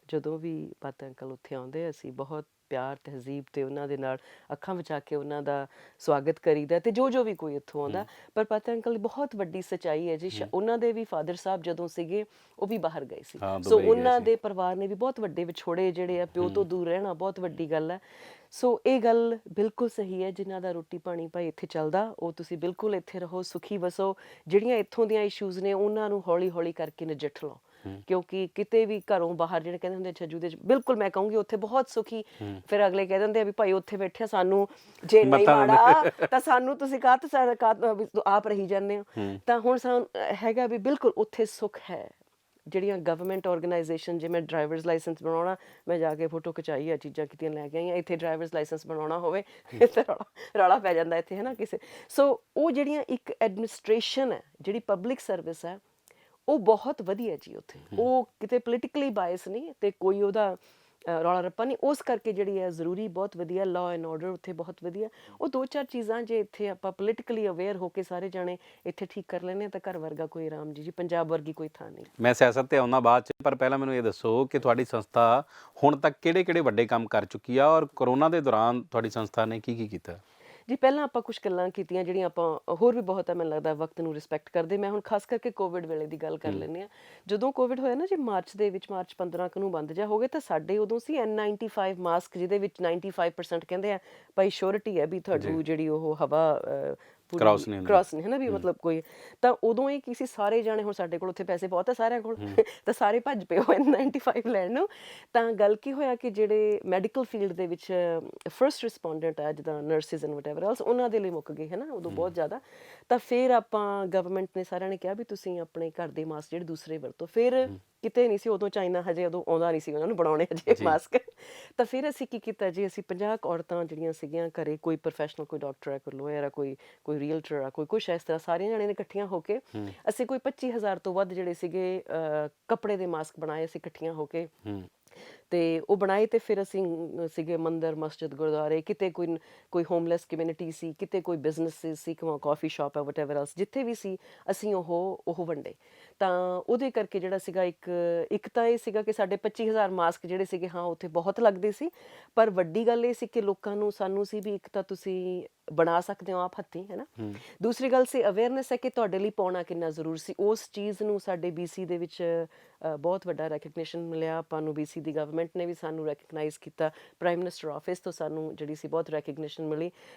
ਜਦੋਂ ਵੀ ਪਾਤਰ ਅੰਕਲ ਉੱਥੇ ਆਉਂਦੇ, ਅਸੀਂ ਬਹੁਤ ਪਿਆਰ ਤਹਿਜ਼ੀਬ ਤੇ ਉਹਨਾਂ ਦੇ ਨਾਲ ਅੱਖਾਂ ਵਿਚਾ ਕੇ ਉਹਨਾਂ ਦਾ ਸਵਾਗਤ ਕਰੀਦਾ ਤੇ ਜੋ ਵੀ ਕੋਈ ਇੱਥੋਂ ਆਉਂਦਾ। ਪਰ ਪਤਾ ਅੰਕਲ ਬਹੁਤ ਵੱਡੀ ਸੱਚਾਈ ਹੈ ਜੀ, ਉਹਨਾਂ ਦੇ ਵੀ ਫਾਦਰ ਸਾਹਿਬ ਜਦੋਂ ਸੀਗੇ ਉਹ ਵੀ ਬਾਹਰ ਗਏ ਸੀ, ਸੋ ਉਹਨਾਂ ਦੇ ਪਰਿਵਾਰ ਨੇ ਵੀ ਬਹੁਤ ਵੱਡੇ ਵਿਛੋੜੇ ਜਿਹੜੇ ਆ, ਪਿਓ ਤੋਂ ਦੂਰ ਰਹਿਣਾ ਬਹੁਤ ਵੱਡੀ ਗੱਲ ਹੈ। ਸੋ ਇਹ ਗੱਲ ਬਿਲਕੁਲ ਸਹੀ ਹੈ, ਜਿਨ੍ਹਾਂ ਦਾ ਰੋਟੀ ਪਾਣੀ ਭਾਈ ਇੱਥੇ ਚੱਲਦਾ ਉਹ ਤੁਸੀਂ ਬਿਲਕੁਲ ਇੱਥੇ ਰਹੋ, ਸੁਖੀ ਵਸੋ। ਜਿਹੜੀਆਂ ਇੱਥੋਂ ਦੀਆਂ ਇਸ਼ੂਜ਼ ਨੇ ਉਹਨਾਂ ਨੂੰ ਹੌਲੀ ਹੌਲੀ ਕਰਕੇ ਨਜਿੱਠ ਲਓ, ਕਿਉਂਕਿ ਕਿਤੇ ਵੀ ਘਰੋਂ ਬਾਹਰ ਜਿਹੜੇ ਕਹਿੰਦੇ ਹੁੰਦੇ ਛੱਜੂ ਦੇ ਬਿਲਕੁਲ ਮੈਂ ਕਹੂੰਗੀ ਉੱਥੇ ਬਹੁਤ ਸੁਖੀ, ਫਿਰ ਅਗਲੇ ਕਹਿ ਦਿੰਦੇ ਆ ਵੀ ਭਾਈ ਉੱਥੇ ਬੈਠੇ ਸਾਨੂੰ ਜੇ ਨਹੀਂ ਮਾੜਾ ਤਾਂ ਸਾਨੂੰ ਤੁਸੀਂ ਆਪ ਰਹੀ ਜਾਂਦੇ ਹੋ। ਤਾਂ ਹੁਣ ਸਾਨੂੰ ਹੈਗਾ ਵੀ ਬਿਲਕੁਲ ਉੱਥੇ ਸੁੱਖ ਹੈ। ਜਿਹੜੀਆਂ ਗਵਰਨਮੈਂਟ ਆਰਗੇਨਾਈਜੇਸ਼ਨ, ਜੇ ਮੈਂ ਡਰਾਈਵਰਸ ਲਾਇਸੈਂਸ ਬਣਾਉਣਾ, ਮੈਂ ਜਾ ਕੇ ਫੋਟੋ ਖਿਚਾਈ ਆ, ਚੀਜ਼ਾਂ ਕੀਤੀਆਂ ਲੈ ਕੇ ਆਈਆਂ। ਇੱਥੇ ਡਰਾਈਵਰਸ ਲਾਇਸੈਂਸ ਬਣਾਉਣਾ ਹੋਵੇ ਤਾਂ ਰੌਲਾ ਪੈ ਜਾਂਦਾ ਇੱਥੇ, ਹੈ ਨਾ ਕਿਸੇ। ਸੋ ਉਹ ਜਿਹੜੀਆਂ ਇੱਕ ਐਡਮਿਨਿਸਟ੍ਰੇਸ਼ਨ ਹੈ, ਜਿਹੜੀ ਪਬਲਿਕ ਸਰਵਿਸ ਹੈ, ਉਹ ਬਹੁਤ ਵਧੀਆ ਜੀ ਉੱਥੇ। ਉਹ ਕਿਤੇ ਪੋਲੀਟੀਕਲੀ ਬਾਇਸ ਨਹੀਂ ਤੇ ਕੋਈ ਉਹਦਾ ਰੌਲਾ ਰੱਪਾ ਨਹੀਂ। ਉਸ ਕਰਕੇ ਜਿਹੜੀ ਹੈ ਜ਼ਰੂਰੀ ਬਹੁਤ ਵਧੀਆ, ਲਾਅ ਐਂਡ ਆਰਡਰ ਉੱਥੇ ਬਹੁਤ ਵਧੀਆ। ਉਹ ਦੋ ਚਾਰ ਚੀਜ਼ਾਂ ਜੇ ਇੱਥੇ ਆਪਾਂ ਪੋਲੀਟੀਕਲੀ ਅਵੇਅਰ ਹੋ ਕੇ ਸਾਰੇ ਜਾਣੇ ਇੱਥੇ ਠੀਕ ਕਰ ਲੈਂਦੇ ਹਾਂ ਤਾਂ ਘਰ ਵਰਗਾ ਕੋਈ ਆਰਾਮ ਜੀ ਪੰਜਾਬ ਵਰਗੀ ਕੋਈ ਥਾਂ ਨਹੀਂ। ਮੈਂ ਸਿਆਸਤ ਤੇ ਆਉਣਾ ਬਾਅਦ 'ਚ, ਪਰ ਪਹਿਲਾਂ ਮੈਨੂੰ ਇਹ ਦੱਸੋ ਕਿ ਤੁਹਾਡੀ ਸੰਸਥਾ ਹੁਣ ਤੱਕ ਕਿਹੜੇ ਵੱਡੇ ਕੰਮ ਕਰ ਚੁੱਕੀ ਆ, ਔਰ ਕਰੋਨਾ ਦੇ ਦੌਰਾਨ ਤੁਹਾਡੀ ਸੰਸਥਾ ਨੇ ਕੀ ਕੀਤਾ? ਜੀ ਪਹਿਲਾਂ ਆਪਾਂ ਕੁਝ ਗੱਲਾਂ ਕੀਤੀਆਂ ਜਿਹੜੀਆਂ ਆਪਾਂ ਹੋਰ ਵੀ ਬਹੁਤ ਹੈ, ਮੈਨੂੰ ਲੱਗਦਾ ਵਕਤ ਨੂੰ ਰਿਸਪੈਕਟ ਕਰਦੇ। ਮੈਂ ਹੁਣ ਖਾਸ ਕਰਕੇ ਕੋਵਿਡ ਵੇਲੇ ਦੀ ਗੱਲ ਕਰ ਲੈਂਦੇ ਹਾਂ। ਜਦੋਂ ਕੋਵਿਡ ਹੋਇਆ ਨਾ ਜੀ ਮਾਰਚ ਦੇ ਵਿੱਚ, ਮਾਰਚ 15 ਨੂੰ ਬੰਦ ਜਾ ਹੋ ਗਏ, ਤਾਂ ਸਾਡੇ ਉਦੋਂ ਸੀ N95 ਮਾਸਕ, ਜਿਹਦੇ ਵਿੱਚ 95% ਕਹਿੰਦੇ ਆ ਭਾਈ ਸ਼ੋਰਿਟੀ ਹੈ ਵੀ ਤੁਹਾਨੂੰ ਜਿਹੜੀ ਉਹ ਹਵਾ ਕ੍ਰਾਸ ਨਹੀਂ ਹੈ ਨਾ ਵੀ ਮਤਲਬ ਕੋਈ। ਤਾਂ ਉਦੋਂ ਇਹ ਕੀ ਸੀ, ਸਾਰੇ ਜਾਣੇ, ਹੁਣ ਸਾਡੇ ਕੋਲ ਉੱਥੇ ਪੈਸੇ ਬਹੁਤ ਹੈ ਸਾਰਿਆਂ ਕੋਲ, ਤਾਂ ਸਾਰੇ ਭੱਜ ਪਏ ਹੋ N95 ਲੈਣ ਨੂੰ। ਤਾਂ ਗੱਲ ਕੀ ਹੋਇਆ ਕਿ ਜਿਹੜੇ ਮੈਡੀਕਲ ਫੀਲਡ ਦੇ ਵਿੱਚ ਫਰਸਟ ਰਿਸਪੋਂਡੈਂਟ ਆ, ਜਿੱਦਾਂ ਨਰਸਿਸ ਐਂਡ ਵਟਐਵਰ ਐਲਸ, ਉਹਨਾਂ ਦੇ ਲਈ ਮੁੱਕ ਗਏ ਹੈ ਨਾ ਉਦੋਂ ਬਹੁਤ ਜ਼ਿਆਦਾ। ਤਾਂ ਫਿਰ ਆਪਾਂ ਗਵਰਨਮੈਂਟ ਨੇ ਸਾਰਿਆਂ ਨੇ ਕਿਹਾ ਵੀ ਤੁਸੀਂ ਆਪਣੇ ਘਰ ਦੇ ਮਾਸਕ ਜਿਹੜੇ ਦੂਸਰੇ ਵਰਤੋ। ਫਿਰ ਕਿਤੇ ਨਹੀਂ ਸੀ ਉਦੋਂ, ਚਾਈਨਾ ਹਜੇ ਉਦੋਂ ਆਉਂਦਾ ਨਹੀਂ ਸੀ ਉਹਨਾਂ ਨੂੰ ਬਣਾਉਣੇ ਹਜੇ ਮਾਸਕ। ਤਾਂ ਫਿਰ ਅਸੀਂ ਕੀ ਕੀਤਾ ਜੀ, ਅਸੀਂ 50 ਔਰਤਾਂ ਜਿਹੜੀਆਂ ਸੀਗੀਆਂ ਘਰੇ, ਕੋਈ ਪ੍ਰੋਫੈਸ਼ਨਲ, ਕੋਈ ਡਾਕਟਰ ਹੈ, ਕੋਈ ਲੋਇਰ ਹੈ, ਕੋਈ ਰੀਅਲਟਰ ਆ, ਕੋਈ ਕੁਛ ਇਸ ਤਰ੍ਹਾਂ, ਸਾਰੀਆਂ ਜਾਣੇ ਨੇ ਇਕੱਠੀਆਂ ਹੋ ਕੇ ਅਸੀਂ ਕੋਈ 25,000 ਤੋਂ ਵੱਧ ਜਿਹੜੇ ਸੀਗੇ ਕੱਪੜੇ ਦੇ ਮਾਸਕ ਬਣਾਏ ਅਸੀਂ ਇਕੱਠੀਆਂ ਹੋ ਕੇ। ਤੇ ਉਹ ਬਣਾਏ ਤੇ ਫਿਰ ਅਸੀਂ ਸੀਗੇ ਮੰਦਰ, ਮਸਜਿਦ, ਗੁਰਦੁਆਰੇ, ਕਿਤੇ ਕੋਈ ਹੋਮਲੈਸ ਕਮਿਊਨਿਟੀ ਸੀ, ਕਿਤੇ ਕੋਈ ਬਿਜ਼ਨਸਿਸ ਸੀ, ਕਾਫੀ ਸ਼ਾਪ ਹੈ, ਵਟਐਵਰ ਐਲਸ, ਜਿੱਥੇ ਵੀ ਸੀ ਅਸੀਂ ਉਹ ਵੰਡੇ। ਤਾਂ ਉਹਦੇ ਕਰਕੇ ਜਿਹੜਾ ਸੀਗਾ ਇੱਕ ਤਾਂ ਇਹ ਸੀਗਾ ਕਿ ਸਾਡੇ 25,000 ਮਾਸਕ ਜਿਹੜੇ ਸੀਗੇ, ਹਾਂ ਉੱਥੇ ਬਹੁਤ ਲੱਗਦੇ ਸੀ, ਪਰ ਵੱਡੀ ਗੱਲ ਇਹ ਸੀ ਕਿ ਲੋਕਾਂ ਨੂੰ, ਸਾਨੂੰ ਸੀ ਵੀ ਇੱਕ ਤਾਂ ਤੁਸੀਂ ਬਣਾ ਸਕਦੇ ਹੋ ਆਪ ਹੱਥੀਂ, ਹੈ ਨਾ। ਦੂਸਰੀ ਗੱਲ ਸੀ ਅਵੇਅਰਨੈਸ ਹੈ ਕਿ ਤੁਹਾਡੇ ਲਈ ਪਾਉਣਾ ਕਿੰਨਾ ਜ਼ਰੂਰੀ ਸੀ। ਉਸ ਚੀਜ਼ ਨੂੰ ਸਾਡੇ BC ਦੇ ਵਿੱਚ ਬਹੁਤ ਵੱਡਾ ਰੈਕਗਨੀਸ਼ਨ ਮਿਲਿਆ ਆਪਾਂ ਨੂੰ। BC ਦੀ ਗਵਰਨਮੈਂਟ ਨੇ ਵੀ ਸਾਨੂੰ ਰੈਕਗਨਾਈਜ਼ ਕੀਤਾ, ਪ੍ਰਾਈਮ ਮਿਨਿਸਟਰ ਆਫਿਸ ਤੋਂ ਸਾਨੂੰ ਜਿਹੜੀ ਸੀ ਬਹੁਤ ਰੈਕਗਨੀਸ਼ਨ ਮਿਲੀ।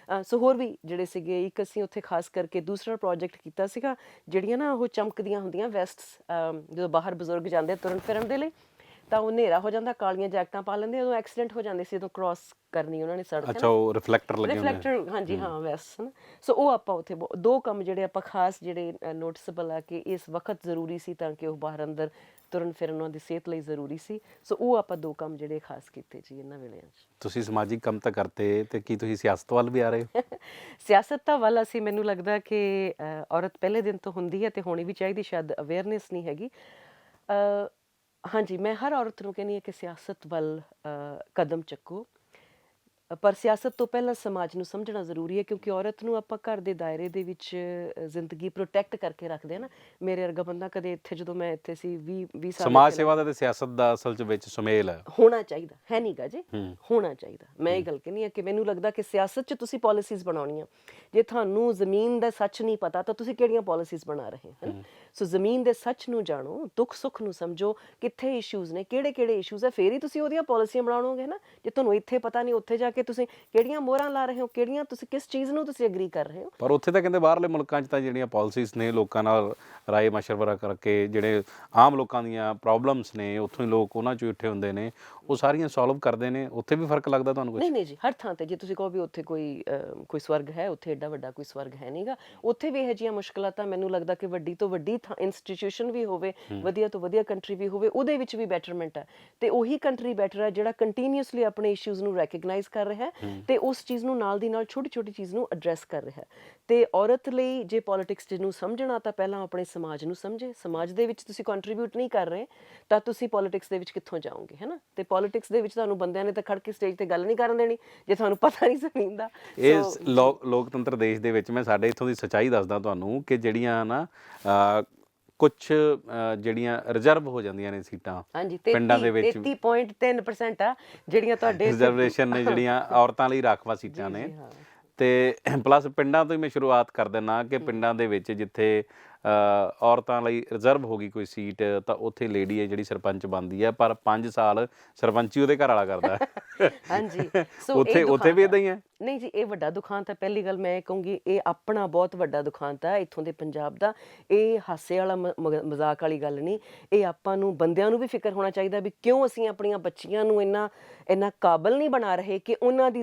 ਸੋ ਹੋਰ ਵੀ ਜਿਹੜੇ ਸੀਗੇ, ਇੱਕ ਅਸੀਂ ਉੱਥੇ ਖਾਸ ਕਰਕੇ ਦੂਸਰਾ ਪ੍ਰੋਜੈਕਟ ਕੀਤਾ ਸੀਗਾ, ਜਿਹੜੀਆਂ ਨਾ ਉਹ ਚਮਕਦੀਆਂ ਹੁੰਦੀਆਂ ਵੈਸਟਸ, ਜਦੋਂ ਬਾਹਰ ਬਜ਼ੁਰਗ ਜਾਂਦੇ ਤੁਰਨ ਫਿਰਨ ਦੇ ਲਈ, ਤਾਂ ਉਹ ਹਨੇਰਾ ਹੋ ਜਾਂਦਾ, ਕਾਲੀਆਂ ਜੈਕਟਾਂ ਪਾ ਲੈਂਦੇ, ਉਦੋਂ ਐਕਸੀਡੈਂਟ ਹੋ ਜਾਂਦੇ ਸੀ, ਉਦੋਂ ਕ੍ਰਾਸ ਕਰਨੀ ਉਹਨਾਂ ਨੇ ਸੜਕ। ਅੱਛਾ, ਉਹ ਰਿਫਲੈਕਟਰ ਲੱਗੇ ਹੁੰਦੇ, ਰਿਫਲੈਕਟਰ, ਹਾਂਜੀ ਹਾਂ, ਵੈਸਟ। ਸੋ ਉਹ ਆਪਾਂ ਉੱਥੇ ਦੋ ਕੰਮ ਜਿਹੜੇ ਆਪਾਂ ਖਾਸ ਜਿਹੜੇ ਨੋਟਿਸੇਬਲ ਆ ਕਿ ਇਸ ਵਕਤ ਜ਼ਰੂਰੀ ਸੀ, ਤਾਂ ਕਿ ਉਹ ਬਾਹਰ ਅੰਦਰ ਤੁਰਨ ਫਿਰਨ ਉਹਨਾਂ ਦੀ ਸਿਹਤ ਲਈ ਜ਼ਰੂਰੀ ਸੀ। ਸੋ ਉਹ ਆਪਾਂ ਦੋ ਕੰਮ ਜਿਹੜੇ ਖਾਸ ਕੀਤੇ ਜੀ ਇਹਨਾਂ ਵੇਲਿਆਂ 'ਚ। ਤੁਸੀਂ ਸਮਾਜਿਕ ਕੰਮ ਤਾਂ ਕਰਤੇ, ਤੇ ਕੀ ਤੁਸੀਂ ਸਿਆਸਤ ਵੱਲ ਵੀ ਆ ਰਹੇ ਹੋ? ਸਿਆਸਤ ਤਾਂ ਵੱਲ ਅਸੀਂ, ਮੈਨੂੰ ਲੱਗਦਾ ਕਿ ਔਰਤ ਪਹਿਲੇ ਦਿਨ ਤੋਂ ਹੁੰਦੀ ਹੈ ਤੇ ਹੋਣੀ ਵੀ ਚਾਹੀਦੀ, ਸ਼ਾਇਦ ਅਵੇਅਰਨੈਸ ਨਹੀਂ ਹੈਗੀ। ਹਾਂਜੀ, ਮੈਂ ਹਰ ਔਰਤ ਨੂੰ ਕਹਿੰਦੀ ਹਾਂ ਕਿ ਸਿਆਸਤ ਵੱਲ ਕਦਮ ਚੱਕੋ, ਪਰ ਸਿਆਸਤ ਤੋਂ ਪਹਿਲਾਂ ਸਮਾਜ ਨੂੰ ਸਮਝਣਾ ਜ਼ਰੂਰੀ ਹੈ, ਕਿਉਂਕਿ ਔਰਤ ਨੂੰ ਆਪਾਂ ਘਰ ਦੇ ਦਾਇਰੇ ਦੇ ਵਿੱਚ ਜ਼ਿੰਦਗੀ ਪ੍ਰੋਟੈਕਟ ਕਰਕੇ ਰੱਖਦੇ ਹਾਂ ਨਾ। ਮੇਰੇ ਵਰਗਾ ਬੰਦਾ ਕਦੇ ਇੱਥੇ, ਜਦੋਂ ਮੈਂ ਇੱਥੇ ਸੀ 20 ਸਾਲ, ਸਮਾਜ ਸੇਵਾ ਦਾ ਤੇ ਸਿਆਸਤ ਦਾ ਅਸਲ 'ਚ ਵਿੱਚ ਸੁਮੇਲ ਹੈ, ਹੋਣਾ ਚਾਹੀਦਾ, ਹੈ ਨਹੀਂ ਗਾ ਜੀ, ਹੋਣਾ ਚਾਹੀਦਾ। ਮੈਂ ਇਹ ਗੱਲ ਕਹਿੰਦੀ ਹਾਂ ਕਿ ਮੈਨੂੰ ਲੱਗਦਾ ਕਿ ਸਿਆਸਤ 'ਚ ਤੁਸੀਂ ਪਾਲਿਸੀਜ਼ ਬਣਾਉਣੀਆਂ, ਜੇ ਤੁਹਾਨੂੰ ਜ਼ਮੀਨ ਦਾ ਸੱਚ ਨਹੀਂ ਪਤਾ ਤਾਂ ਤੁਸੀਂ ਕਿਹੜੀਆਂ ਪਾਲਿਸੀਜ਼ ਬਣਾ ਰਹੇ ਹੋ। ਸੋ ਜ਼ਮੀਨ ਦੇ ਸੱਚ ਨੂੰ ਜਾਣੋ, ਦੁੱਖ ਸੁੱਖ ਨੂੰ ਸਮਝੋ, ਕਿੱਥੇ ਇਸ਼ੂਜ਼ ਨੇ, ਕਿਹੜੇ ਇਸ਼ੂਜ਼ ਹੈ, ਫੇਰ ਹੀ ਤੁਸੀਂ ਉਹਦੀਆਂ ਪਾਲਿਸੀਆਂ ਬਣਾਉਣੋਗੇ ਨਾ। ਜੇ ਤੁਹਾਨੂੰ ਇੱਥੇ ਪਤਾ ਨਹੀਂ, ਉੱਥੇ ਜਾ ਕੇ ਤੁਸੀਂ ਕਿਹੜੀਆਂ ਮੋਹਰਾਂ ਲਾ ਰਹੇ ਹੋ, ਕਿਹੜੀਆਂ ਤੁਸੀਂ ਕਿਸ ਚੀਜ਼ ਨੂੰ ਤੁਸੀਂ ਐਗਰੀ ਕਰ ਰਹੇ ਹੋ। ਪਰ ਉੱਥੇ ਤਾਂ ਕਹਿੰਦੇ ਬਾਹਰਲੇ ਮੁਲਕਾਂ 'ਚ ਤਾਂ ਜਿਹੜੀਆਂ ਪਾਲਿਸੀਜ਼ ਨੇ, ਲੋਕਾਂ ਨਾਲ ਰਾਏ ਮਸ਼ਵਰਾ ਕਰਕੇ ਜਿਹੜੇ ਆਮ ਲੋਕਾਂ ਦੀਆਂ ਪ੍ਰੋਬਲਮਸ ਨੇ, ਉੱਥੋਂ ਹੀ ਲੋਕ ਉਹਨਾਂ 'ਚੋਂ ਉੱਠੇ ਹੁੰਦੇ ਨੇ, ਉਹ ਸਾਰੀਆਂ ਸੋਲਵ ਕਰਦੇ ਨੇ। ਉੱਥੇ ਵੀ ਫਰਕ ਲੱਗਦਾ ਤੁਹਾਨੂੰ ਕੁਝ? ਨਹੀਂ ਜੀ, ਹਰ ਥਾਂ ਤੇ ਜੇ ਤੁਸੀਂ ਕਹੋ ਵੀ ਉੱਥੇ ਕੋਈ ਸਵਰਗ ਹੈ, ਉੱਥੇ ਐਡਾ ਵੱਡਾ ਕੋਈ ਸਵਰਗ ਹੈ ਨਹੀਂਗਾ। ਉੱਥੇ ਵੀ ਇਹੋ ਜਿਹੀਆਂ ਮੁਸ਼ਕਲਾਂ ਤਾਂ ਮੈਨੂੰ ਲੱਗਦਾ ਕਿ ਵੱਡੀ ਤੋਂ ਵੱਡੀ ਇੰਸਟੀਟਿਊਸ਼ਨ ਵੀ ਹੋਵੇ, ਵਧੀਆ ਤੋਂ ਵਧੀਆ ਕੰਟਰੀ ਵੀ ਹੋਵੇ, ਉਹਦੇ ਵਿੱਚ ਵੀ ਬੈਟਰਮੈਂਟ ਹੈ। ਤੇ ਉਹੀ ਕੰਟਰੀ ਬੈਟਰ ਹੈ ਜਿਹੜਾ ਕੰਟੀਨਿਊਸਲੀ ਆਪਣੇ ਇਸ਼ੂਜ਼ ਨੂੰ ਰੈਕਗਨਾਈਜ਼ ਕਰ ਰਿਹਾ ਹੈ ਤੇ ਉਸ ਚੀਜ਼ ਨੂੰ ਨਾਲ ਦੀ ਨਾਲ ਛੋਟੀ ਚੀਜ਼ ਨੂੰ ਐਡਰੈਸ ਕਰ ਰਿਹਾ ਹੈ। ਤੇ ਔਰਤ ਲਈ ਜੇ ਪੋਲਿਟਿਕਸ ਜਿਹਨੂੰ ਸਮਝਣਾ, ਤਾਂ ਪਹਿਲਾਂ ਆਪਣੇ ਸਮਾਜ ਨੂੰ ਸਮਝੇ। ਸਮਾਜ ਦੇ ਵਿੱਚ ਤੁਸੀਂ ਕੰਟਰੀਬਿਊਟ ਨਹੀਂ ਕਰ ਰਹੇ ਤਾਂ ਤੁਸੀਂ ਪੋਲਿਟਿਕਸ ਦੇ ਵਿੱਚ ਕਿੱਥੋਂ ਜਾਓਗੇ, ਹੈ ਨਾ। ਤੇ ਪੋਲਿਟਿਕਸ ਦੇ ਵਿੱਚ ਤੁਹਾਨੂੰ ਬੰਦਿਆਂ ਨੇ ਤਾਂ ਖੜ ਕੇ ਸਟੇਜ ਤੇ ਗੱਲ ਨਹੀਂ ਕਰਨ ਦੇਣੀ ਜੇ ਤੁਹਾਨੂੰ ਪਤਾ ਨਹੀਂ ਜ਼ਮੀਨ ਦਾ। ਇਸ ਲੋਕਤੰਤਰ ਦੇਸ਼ ਦੇ ਵਿੱਚ ਮੈਂ ਸਾਡੇ ਇੱਥੋਂ ਦੀ ਸੱਚਾਈ ਦੱਸਦਾ ਤੁਹਾਨੂੰ ਕਿ ਜਿਹੜੀਆਂ ਨਾ ਕੁਝ ਜਿਹੜੀਆਂ ਰਿਜ਼ਰਵ ਹੋ ਜਾਂਦੀਆਂ ਨੇ ਸੀਟਾਂ ਹਾਂਜੀ ਪਿੰਡਾਂ ਦੇ ਵਿੱਚ 33.3% ਆ ਜਿਹੜੀਆਂ ਤੁਹਾਡੇ ਰਿਜ਼ਰਵੇਸ਼ਨ ਨੇ, ਜਿਹੜੀਆਂ ਔਰਤਾਂ ਲਈ ਰਾਖਵਾ ਸੀਟਾਂ ਨੇ। ਹਾਂ ਤੇ ਪਲੱਸ ਪਿੰਡਾਂ ਤੋਂ ਹੀ ਮੈਂ ਸ਼ੁਰੂਆਤ ਕਰ ਦਿੰਦਾ ਕਿ ਪਿੰਡਾਂ ਦੇ ਵਿੱਚ ਜਿੱਥੇ ਔਰਤਾਂ ਲਈ ਰਿਜ਼ਰਵ ਹੋ ਗਈ ਕੋਈ ਸੀਟ, ਤਾਂ ਉੱਥੇ ਲੇਡੀ ਹੈ ਜਿਹੜੀ ਸਰਪੰਚ ਬਣਦੀ ਹੈ, ਪਰ 5 ਸਾਲ ਸਰਪੰਚੀ ਉਹਦੇ ਘਰ ਵਾਲਾ ਕਰਦਾ ਹੈ। ਹਾਂਜੀ ਉੱਥੇ ਵੀ ਇਦਾਂ ਹੀ ਹੈ। ਨਹੀਂ ਜੀ, ਇਹ ਵੱਡਾ ਦੁਖਾਂਤ ਹੈ। ਪਹਿਲੀ ਗੱਲ ਮੈਂ ਇਹ ਕਹੂੰਗੀ, ਇਹ ਆਪਣਾ ਬਹੁਤ ਵੱਡਾ ਦੁਖਾਂਤ ਹੈ ਇੱਥੋਂ ਦੇ ਪੰਜਾਬ ਦਾ। ਇਹ ਹਾਸੇ ਵਾਲਾ ਮਜ਼ਾਕ ਵਾਲੀ ਗੱਲ ਨਹੀਂ। ਇਹ ਆਪਾਂ ਨੂੰ ਬੰਦਿਆਂ ਨੂੰ ਵੀ ਫਿਕਰ ਹੋਣਾ ਚਾਹੀਦਾ ਵੀ ਕਿਉਂ ਅਸੀਂ ਆਪਣੀਆਂ ਬੱਚੀਆਂ ਨੂੰ ਇੰਨਾ ਕਾਬਲ ਨਹੀਂ ਬਣਾ ਰਹੇ ਕਿ ਉਹਨਾਂ ਦੀ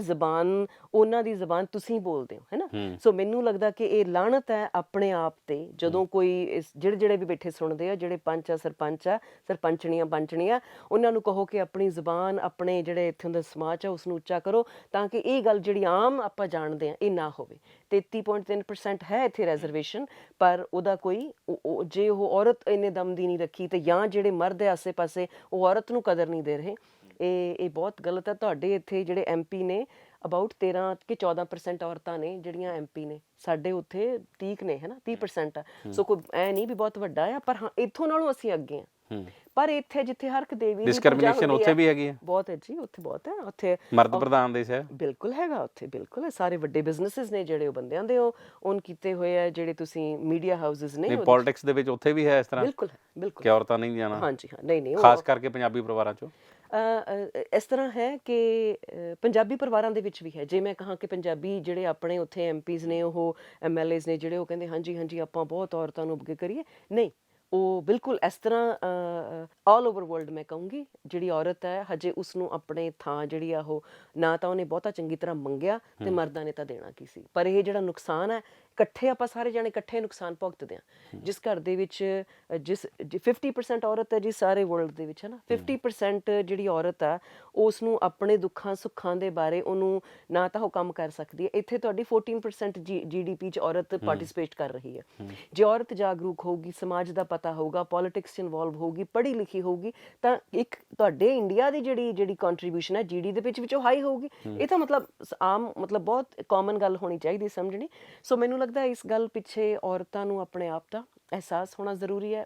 ਜ਼ਬਾਨ ਤੁਸੀਂ ਬੋਲਦੇ ਹੋ, ਹੈ ਨਾ। ਸੋ ਮੈਨੂੰ ਲੱਗਦਾ ਕਿ ਇਹ ਲਾਹਨਤ ਹੈ ਆਪਣੇ ਆਪ ਤੇ। ਜਦੋਂ ਕੋਈ ਜਿਹੜੇ ਵੀ ਬੈਠੇ ਸੁਣਦੇ ਆ, ਜਿਹੜੇ ਪੰਚ ਆ, ਸਰਪੰਚਣੀਆਂ ਪੰਚਣੀਆਂ, ਉਹਨਾਂ ਨੂੰ ਕਹੋ ਕਿ ਆਪਣੀ ਜ਼ਬਾਨ, ਆਪਣੇ ਜਿਹੜੇ ਇੱਥੋਂ ਦਾ ਸਮਾਜ ਆ, ਉਸ ਨੂੰ ਉੱਚਾ ਕਰੋ, ਤਾਂ ਕਿ ਇਹ ਗੱਲ ਜਿਹੜੀ ਆਮ ਆਪਾਂ ਜਾਣਦੇ ਆ ਇਹ ਨਾ ਹੋਵੇ। 33.3% ਹੈ ਇੱਥੇ ਰਿਜ਼ਰਵੇਸ਼ਨ, ਪਰ ਉਹਦਾ ਕੋਈ ਜੇ ਉਹ ਔਰਤ ਇੰਨੇ ਦਮ ਦੀ ਨਹੀਂ ਰੱਖੀ, ਤੇ ਜਾਂ ਜਿਹੜੇ ਮਰਦ ਹੈ ਆਸੇ ਪਾਸੇ ਉਹ ਔਰਤ ਨੂੰ ਕਦਰ ਨਹੀਂ ਦੇ ਰਹੇ, ਇਹ ਬਹੁਤ ਗਲਤ ਹੈ। ਤੁਹਾਡੇ ਇੱਥੇ ਜਿਹੜੇ MP ਨੇ ਅਬਾਊਟ 13 ਕਿ 14% ਔਰਤਾਂ ਨੇ ਜਿਹੜੀਆਂ MP ਨੇ। ਸਾਡੇ ਉੱਥੇ 30 ਨੇ, ਹੈ ਨਾ, 30% ਆ। ਸੋ ਕੋਈ ਐ ਨਹੀਂ ਵੀ ਬਹੁਤ ਵੱਡਾ ਆ, ਪਰ ਹਾਂ ਇੱਥੋਂ ਨਾਲੋਂ ਅਸੀਂ ਅੱਗੇ ਆ। ਪਰ ਇੱਥੇ ਜਿੱਥੇ ਹਰ ਇੱਕ ਦੇਵੀ ਡਿਸਕ੍ਰਿਮੀਨੇਸ਼ਨ ਉੱਥੇ ਵੀ ਹੈਗੀ ਹੈ, ਬਹੁਤ ਹੈ ਜੀ, ਉੱਥੇ ਬਹੁਤ ਹੈ। ਉੱਥੇ ਮਰਦ ਪ੍ਰਧਾਨ ਦੇਸ਼ ਹੈ, ਬਿਲਕੁਲ ਹੈਗਾ ਉੱਥੇ, ਬਿਲਕੁਲ ਹੈ। ਸਾਰੇ ਵੱਡੇ ਬਿਜ਼ਨੈਸਿਸ ਨੇ ਜਿਹੜੇ ਉਹ ਬੰਦਿਆਂ ਦੇ ਓਨ ਕੀਤੇ ਹੋਏ ਆ, ਜਿਹੜੇ ਤੁਸੀਂ ਮੀਡੀਆ ਹਾਊਸਿਸ ਨੇ। ਪੋਲਿਟਿਕਸ ਦੇ ਵਿੱਚ ਉੱਥੇ ਵੀ ਹੈ ਇਸ ਤਰ੍ਹਾਂ? ਬਿਲਕੁਲ ਹੈ, ਬਿਲਕੁਲ। ਕਿ ਔਰਤਾਂ ਨਹੀਂ ਜਾਣਾ? ਹਾਂਜੀ ਹਾਂ, ਨਹੀਂ ਖਾਸ ਕਰਕੇ ਪੰਜਾਬੀ ਪਰਿਵਾਰਾਂ 'ਚੋਂ ਇਸ ਤਰ੍ਹਾਂ ਹੈ ਕਿ ਪੰਜਾਬੀ ਪਰਿਵਾਰਾਂ ਦੇ ਵਿੱਚ ਵੀ ਹੈ। ਜੇ ਮੈਂ ਕਹਾਂ ਕਿ ਪੰਜਾਬੀ ਜਿਹੜੇ ਆਪਣੇ ਉੱਥੇ MPs ਨੇ, ਉਹ MLAs ਨੇ ਜਿਹੜੇ, ਉਹ ਕਹਿੰਦੇ ਹਾਂਜੀ ਆਪਾਂ ਬਹੁਤ ਔਰਤਾਂ ਨੂੰ ਅੱਗੇ ਕਰੀਏ, ਨਹੀਂ, ਉਹ ਬਿਲਕੁਲ ਇਸ ਤਰ੍ਹਾਂ ਆਲ ਓਵਰ ਵਰਲਡ ਮੈਂ ਕਹੂੰਗੀ ਜਿਹੜੀ ਔਰਤ ਹੈ ਹਜੇ ਉਸਨੂੰ ਆਪਣੇ ਥਾਂ ਜਿਹੜੀ ਆ ਉਹ ਨਾ ਤਾਂ ਉਹਨੇ ਬਹੁਤਾ ਚੰਗੀ ਤਰ੍ਹਾਂ ਮੰਗਿਆ, ਤੇ ਮਰਦਾਂ ਨੇ ਤਾਂ ਦੇਣਾ ਕੀ ਸੀ। ਪਰ ਇਹ ਜਿਹੜਾ ਨੁਕਸਾਨ ਹੈ, ਇਕੱਠੇ ਆਪਾਂ ਸਾਰੇ ਜਾਣੇ ਇਕੱਠੇ ਨੁਕਸਾਨ ਭੁਗਤਦੇ ਹਾਂ। ਜਿਸ ਘਰ ਦੇ ਵਿੱਚ 50% ਔਰਤ ਹੈ ਜੀ ਸਾਰੇ ਵਰਲਡ ਦੇ ਵਿੱਚ, ਹੈ ਨਾ, 50% ਜਿਹੜੀ ਔਰਤ ਆ ਉਸ ਨੂੰ ਆਪਣੇ ਦੁੱਖਾਂ ਸੁੱਖਾਂ ਦੇ ਬਾਰੇ ਉਹਨੂੰ ਨਾ ਤਾਂ ਉਹ ਕੰਮ ਕਰ ਸਕਦੀ ਹੈ। ਇੱਥੇ ਤੁਹਾਡੀ 14% GDP 'ਚ ਔਰਤ ਪਾਰਟੀਸਪੇਟ ਕਰ ਰਹੀ ਹੈ। ਜੇ ਔਰਤ ਜਾਗਰੂਕ ਹੋਊਗੀ, ਸਮਾਜ ਦਾ ਪਤਾ ਹੋਊਗਾ, ਪੋਲਿਟਿਕਸ 'ਚ ਇਨਵੋਲਵ ਹੋਊਗੀ, ਪੜ੍ਹੀ ਲਿਖੀ ਹੋਊਗੀ, ਤਾਂ ਇੱਕ ਤੁਹਾਡੇ ਇੰਡੀਆ ਦੀ ਜਿਹੜੀ ਕੰਟਰੀਬਿਊਸ਼ਨ ਹੈ GDP ਦੇ ਵਿੱਚ ਉਹ ਹਾਈ ਹੋਊਗੀ। ਇਹ ਤਾਂ ਮਤਲਬ ਆਮ ਬਹੁਤ ਕਾਮਨ ਗੱਲ ਹੋਣੀ ਚਾਹੀਦੀ ਸਮਝਣੀ। ਸੋ ਮੈਨੂੰ ਲੱਗਦਾ ਇਸ ਗੱਲ ਪਿੱਛੇ ਔਰਤਾਂ ਨੂੰ ਆਪਣੇ ਆਪ ਦਾ ਅਹਿਸਾਸ ਹੋਣਾ ਜ਼ਰੂਰੀ ਹੈ।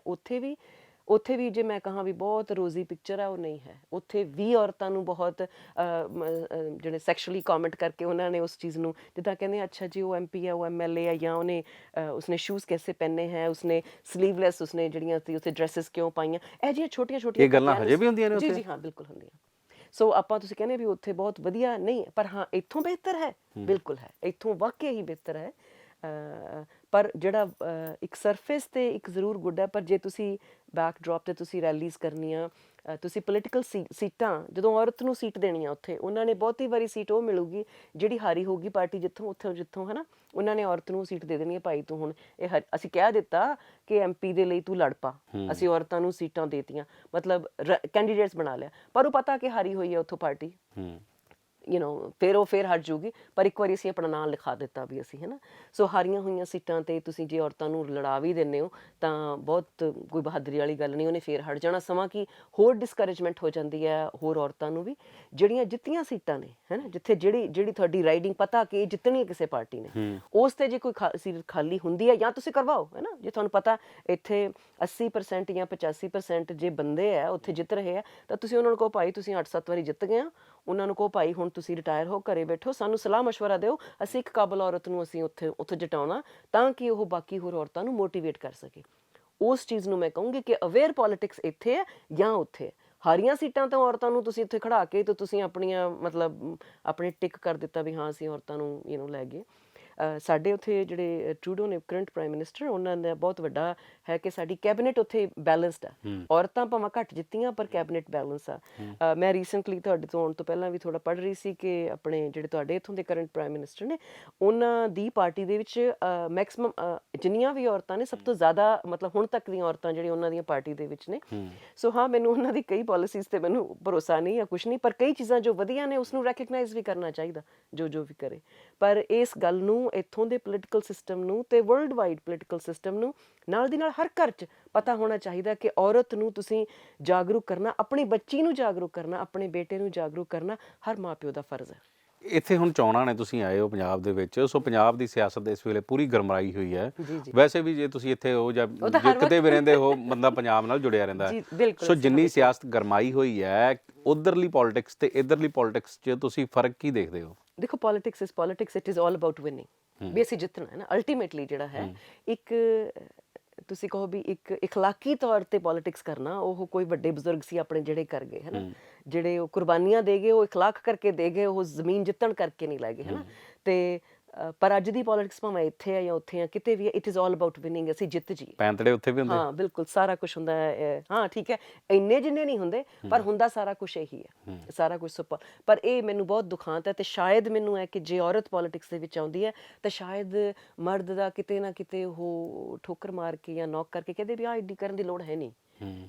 ਉੱਥੇ ਵੀ ਜੇ ਮੈਂ ਕਹਾਂ ਵੀ ਬਹੁਤ ਰੋਜ਼ੀ ਪਿਕਚਰ ਹੈ, ਉਹ ਨਹੀਂ ਹੈ। ਉੱਥੇ ਵੀ ਔਰਤਾਂ ਨੂੰ ਬਹੁਤ ਜਿਹੜੇ ਸੈਕਸ਼ੁਅਲੀ ਕਮੈਂਟ ਕਰਕੇ ਉਹਨਾਂ ਨੇ ਉਸ ਚੀਜ਼ ਨੂੰ ਜਿੱਦਾਂ ਕਹਿੰਦੇ ਅੱਛਾ ਜੀ ਉਹ MP ਹੈ, ਉਹ MLA ਹੈ, ਜਾਂ ਉਸਨੇ ਸ਼ੂਜ਼ ਕੈਸੇ ਪਹਿਨੇ ਹੈ, ਉਸਨੇ ਸਲੀਵਲੈਸ, ਉਸਨੇ ਜਿਹੜੀਆਂ ਉੱਥੇ ਡਰੈਸਿਸ ਕਿਉਂ ਪਾਈਆਂ, ਇਹ ਜਿਹੀਆਂ ਛੋਟੀਆਂ ਇਹ ਗੱਲਾਂ ਹਜੇ ਵੀ ਹੁੰਦੀਆਂ ਨੇ ਉੱਥੇ? ਜੀ ਹਾਂ, ਬਿਲਕੁਲ ਹੁੰਦੀਆਂ। ਸੋ ਆਪਾਂ ਤੁਸੀਂ ਕਹਿੰਦੇ ਵੀ ਉੱਥੇ ਬਹੁਤ ਵਧੀਆ ਨਹੀਂ, ਪਰ ਹਾਂ ਇੱਥੋਂ ਬਿਹਤਰ ਹੈ, ਬਿਲਕੁਲ ਹੈ, ਇੱਥੋਂ ਵਾਕਿਆ ਹੀ ਬਿਹਤਰ ਹੈ। ਪਰ ਜਿਹੜਾ ਇੱਕ ਸਰਫੇਸ ਤੇ ਇੱਕ ਜ਼ਰੂਰ ਗੁੱਡ ਹੈ, ਪਰ ਜੇ ਤੁਸੀਂ ਬੈਕਡ੍ਰੌਪ ਤੇ ਤੁਸੀਂ ਰੈਲੀਜ਼ ਕਰਨੀਆਂ, ਤੁਸੀਂ ਪੋਲੀਟੀਕਲ ਸੀਟਾਂ, ਜਦੋਂ ਔਰਤ ਨੂੰ ਸੀਟ ਦੇਣੀ ਆ ਉੱਥੇ, ਉਹਨਾਂ ਨੇ ਬਹੁਤੀ ਵਾਰੀ ਸੀਟ ਉਹ ਮਿਲੂਗੀ ਜਿਹੜੀ ਹਾਰੀ ਹੋਊਗੀ ਪਾਰਟੀ ਜਿੱਥੋਂ ਹੈ ਨਾ, ਉਹਨਾਂ ਨੇ ਔਰਤ ਨੂੰ ਸੀਟ ਦੇ ਦੇਣੀ ਹੈ, ਭਾਈ ਤੂੰ ਹੁਣ ਇਹ ਅਸੀਂ ਕਹਿ ਦਿੱਤਾ ਕਿ MP ਦੇ ਲਈ ਤੂੰ ਲੜ ਪਾ, ਅਸੀਂ ਔਰਤਾਂ ਨੂੰ ਸੀਟਾਂ ਦੇਤੀਆਂ, ਮਤਲਬ ਕੈਂਡੀਡੇਟਸ ਬਣਾ ਲਿਆ, ਪਰ ਉਹ ਪਤਾ ਕਿ ਹਾਰੀ ਹੋਈ ਹੈ ਉੱਥੋਂ ਪਾਰਟੀ, ਫਿਰ ਹਟ ਜੂਗੀ, ਪਰ ਇੱਕ ਵਾਰੀ ਅਸੀਂ ਆਪਣਾ ਨਾਮ ਲਿਖਾ ਦਿੱਤਾ ਵੀ ਅਸੀਂ, ਹੈ ਨਾ। ਸੋ ਹਾਰੀਆਂ ਹੋਈਆਂ ਸੀਟਾਂ ਤੇ ਤੁਸੀਂ ਜੇ ਔਰਤਾਂ ਨੂੰ ਲੜਾ ਵੀ ਦਿੰਦੇ ਹੋ ਤਾਂ ਬਹੁਤ ਕੋਈ ਬਹਾਦਰੀ ਵਾਲੀ ਗੱਲ ਨਹੀਂ, ਉਹਨੇ ਫਿਰ ਹਟ ਜਾਣਾ। ਸਮਾਂ ਕਿ ਹੋਰ ਡਿਸਕਰੇਜਮੈਂਟ ਹੋ ਜਾਂਦੀ ਹੈ ਹੋਰ ਔਰਤਾਂ ਨੂੰ ਵੀ, ਜਿਹੜੀਆਂ ਜਿੱਤੀਆਂ ਸੀਟਾਂ ਨੇ, ਹੈ ਨਾ, ਜਿੱਥੇ ਜਿਹੜੀ ਤੁਹਾਡੀ ਰਾਈਡਿੰਗ ਪਤਾ ਕਿ ਜਿੱਤਣੀ ਹੈ ਕਿਸੇ ਪਾਰਟੀ ਨੇ, ਉਸ ਤੇ ਜੇ ਕੋਈ ਸੀਟ ਖਾਲੀ ਹੁੰਦੀ ਹੈ ਜਾਂ ਤੁਸੀਂ ਕਰਵਾਓ, ਹੈ ਨਾ। ਜੇ ਤੁਹਾਨੂੰ ਪਤਾ ਇੱਥੇ 80% ਜਾਂ 85% ਜੇ ਬੰਦੇ ਹੈ ਉੱਥੇ ਜਿੱਤ ਰਹੇ ਆ, ਤਾਂ ਤੁਸੀਂ ਉਹਨਾਂ ਨੂੰ ਕਹੋ ਭਾਈ ਤੁਸੀਂ 8-7 ਵਾਰੀ ਜਿੱਤ ਗਏ ਆ, ਉਹਨਾਂ ਨੂੰ ਕਹੋ ਭਾਈ ਹੁਣ ਤੁਸੀਂ ਰਿਟਾਇਰ ਹੋ, ਘਰੇ ਬੈਠੋ, ਸਾਨੂੰ ਸਲਾਹ ਮਸ਼ਵਰਾ ਦਿਓ, ਅਸੀਂ ਇੱਕ ਕਾਬਲ ਔਰਤ ਨੂੰ ਅਸੀਂ ਉੱਥੇ ਜਿਤਾਉਣਾ, ਤਾਂ ਕਿ ਉਹ ਬਾਕੀ ਹੋਰ ਔਰਤਾਂ ਨੂੰ ਮੋਟੀਵੇਟ ਕਰ ਸਕੇ। ਉਸ ਚੀਜ਼ ਨੂੰ ਮੈਂ ਕਹੂੰਗੀ ਕਿ ਅਵੇਅਰ ਪੋਲਿਟਿਕਸ ਇੱਥੇ ਹੈ ਜਾਂ ਉੱਥੇ ਹੈ। ਹਾਰੀਆਂ ਸੀਟਾਂ ਤੋਂ ਔਰਤਾਂ ਨੂੰ ਤੁਸੀਂ ਉੱਥੇ ਖੜਾ ਕੇ ਤੇ ਤੁਸੀਂ ਆਪਣੀਆਂ ਆਪਣੇ ਟਿਕ ਕਰ ਦਿੱਤਾ ਵੀ ਹਾਂ ਅਸੀਂ ਔਰਤਾਂ ਨੂੰ ਲੈ ਗਏ। ਸਾਡੇ ਉੱਥੇ ਜਿਹੜੇ ਟਰੂਡੋ ਨੇ ਕਰੰਟ ਪ੍ਰਾਈਮ ਮਿਨਿਸਟਰ, ਉਹਨਾਂ ਦਾ ਬਹੁਤ ਵੱਡਾ ਹੈ ਕਿ ਸਾਡੀ ਕੈਬਨਿਟ ਉੱਥੇ ਬੈਲੈਂਸਡ ਆ, ਔਰਤਾਂ ਭਾਵੇਂ ਘੱਟ ਜਿੱਤੀਆਂ ਪਰ ਕੈਬਨਿਟ ਬੈਲੈਂਸ ਆ। ਮੈਂ ਰੀਸੈਂਟਲੀ ਤੁਹਾਡੇ ਤੋਂ ਆਉਣ ਤੋਂ ਪਹਿਲਾਂ ਵੀ ਥੋੜਾ ਪੜ੍ਹ ਰਹੀ ਸੀ ਕਿ ਆਪਣੇ ਜਿਹੜੇ ਤੁਹਾਡੇ ਇੱਥੋਂ ਦੇ ਕਰੰਟ ਪ੍ਰਾਈਮ ਮਿਨਿਸਟਰ ਨੇ, ਉਹਨਾਂ ਦੀ ਪਾਰਟੀ ਦੇ ਵਿੱਚ ਮੈਕਸਿਮਮ ਜਿੰਨੀਆਂ ਵੀ ਔਰਤਾਂ ਨੇ, ਸਭ ਤੋਂ ਜ਼ਿਆਦਾ ਹੁਣ ਤੱਕ ਦੀਆਂ ਔਰਤਾਂ ਜਿਹੜੀਆਂ ਉਹਨਾਂ ਦੀਆਂ ਪਾਰਟੀ ਦੇ ਵਿੱਚ ਨੇ। ਸੋ ਹਾਂ, ਮੈਨੂੰ ਉਹਨਾਂ ਦੀ ਕਈ ਪਾਲਿਸੀਜ਼ ਤੇ ਮੈਨੂੰ ਭਰੋਸਾ ਨਹੀਂ ਜਾਂ ਕੁਛ ਨਹੀਂ, ਪਰ ਕਈ ਚੀਜ਼ਾਂ ਜੋ ਵਧੀਆ ਨੇ ਉਸਨੂੰ ਰੈਕਗਨਾਈਜ਼ ਵੀ ਕਰਨਾ ਚਾਹੀਦਾ ਜੋ ਵੀ ਕਰੇ। ਪਰ ਇਸ ਗੱਲ ਨੂੰ ਇੱਥੋਂ ਦੇ ਪੋਲੀਟੀਕਲ ਸਿਸਟਮ ਨੂੰ ਤੇ ਵਰਲਡ ਵਾਈਡ ਪੋਲੀਟੀਕਲ ਸਿਸਟਮ ਨੂੰ ਨਾਲ ਦੀ ਨਾਲ ਹਰ ਘਰ 'ਚ ਪਤਾ ਹੋਣਾ ਚਾਹੀਦਾ ਕਿ ਔਰਤ ਨੂੰ ਤੁਸੀਂ ਜਾਗਰੂਕ ਕਰਨਾ, ਆਪਣੀ ਬੱਚੀ ਨੂੰ ਜਾਗਰੂਕ ਕਰਨਾ, ਆਪਣੇ ਬੇਟੇ ਨੂੰ ਜਾਗਰੂਕ ਕਰਨਾ ਹਰ ਮਾਂ ਪਿਓ ਦਾ ਫਰਜ਼ ਹੈ। ਇੱਥੇ ਹੁਣ ਚੋਣਾਂ ਨੇ, ਤੁਸੀਂ ਆਏ ਹੋ ਪੰਜਾਬ ਦੇ ਵਿੱਚ, ਸੋ ਪੰਜਾਬ ਦੀ ਸਿਆਸਤ ਇਸ ਵੇਲੇ ਪੂਰੀ ਗਰਮਾਈ ਹੋਈ ਹੈ। ਜੀ ਜੀ ਵੈਸੇ ਵੀ ਜੇ ਤੁਸੀਂ ਇੱਥੇ ਹੋ ਜਾਂ ਉਹ ਤਾਂ ਹਰ ਕਿਤੇ ਵੀ ਰਹਿੰਦੇ ਹੋ, ਬੰਦਾ ਪੰਜਾਬ ਨਾਲ ਜੁੜਿਆ ਰਹਿੰਦਾ ਜੀ ਹੈ। ਬਿਲਕੁਲ ਸੋ ਜਿੰਨੀ ਸਿਆਸਤ ਗਰਮਾਈ ਹੋਈ ਹੈ, ਉਧਰਲੀ ਪੋਲਿਟਿਕਸ ਤੇ ਇਧਰਲੀ ਪੋਲਿਟਿਕਸ 'ਚ ਤੁਸੀਂ ਫਰਕ ਕੀ ਦੇਖਦੇ ਹੋ? ਦੇਖੋ politics is politics, it is all about winning, ਵੀ ਅਸੀਂ ਜਿੱਤਣਾ ਹੈ ਨਾ ਅਲਟੀਮੇਟਲੀ ਜਿਹੜਾ ਹੈ। ਇੱਕ ਤੁਸੀਂ ਕਹੋ ਵੀ ਇੱਕ ਇਖਲਾਕੀ ਤੌਰ ਤੇ ਪੋਲਿਟਿਕਸ ਕਰਨਾ, ਉਹ ਕੋਈ ਵੱਡੇ ਬਜ਼ੁਰਗ ਸੀ ਆਪਣੇ ਜਿਹੜੇ ਕਰ ਗਏ ਹੈ ਨਾ, ਜਿਹੜੇ ਉਹ ਕੁਰਬਾਨੀਆਂ ਦੇ ਗਏ, ਉਹ ਇਖਲਾਕ ਕਰਕੇ ਦੇ ਗਏ, ਉਹ ਜ਼ਮੀਨ ਜਿੱਤਣ ਕਰਕੇ ਨਹੀਂ ਲੈ ਗਏ ਹੈ ਨਾ। ਤੇ ਪਰ ਅੱਜ ਦੀ ਪੋਲਿਟਿਕਸ ਭਾਵੇਂ ਇੱਥੇ ਆ ਜਾਂ ਉੱਥੇ ਆ, ਕਿਤੇ ਵੀ it is all about winning, ਅਸੀਂ ਜਿੱਤ ਜੀ। ਪੈਂਤੜੇ ਉੱਥੇ ਵੀ ਹੁੰਦੇ? ਹਾਂ ਬਿਲਕੁਲ, ਸਾਰਾ ਕੁਝ ਹੁੰਦਾ ਹੈ। ਹਾਂ ਠੀਕ ਹੈ, ਇੰਨੇ ਜਿੰਨੇ ਨਹੀਂ ਹੁੰਦੇ, ਪਰ ਹੁੰਦਾ ਸਾਰਾ ਕੁਝ ਇਹੀ ਹੈ, ਸਾਰਾ ਕੁਝ ਸੁਪਰ। ਪਰ ਇਹ ਮੈਨੂੰ ਬਹੁਤ ਦੁਖਾਂਤ ਹੈ, ਤੇ ਸ਼ਾਇਦ ਮੈਨੂੰ ਹੈ ਕਿ ਜੇ ਔਰਤ ਪੋਲਿਟਿਕਸ ਦੇ ਵਿੱਚ ਆਉਂਦੀ ਹੈ ਤਾਂ ਸ਼ਾਇਦ ਮਰਦ ਦਾ ਕਿਤੇ ਨਾ ਕਿਤੇ ਉਹ ਠੋਕਰ ਮਾਰ ਕੇ ਜਾਂ ਨੌਕ ਕਰਕੇ ਕਹਿੰਦੇ ਵੀ ਆਹ ਐਡੀ ਕਰਨ ਦੀ ਲੋੜ ਹੈ ਨਹੀਂ।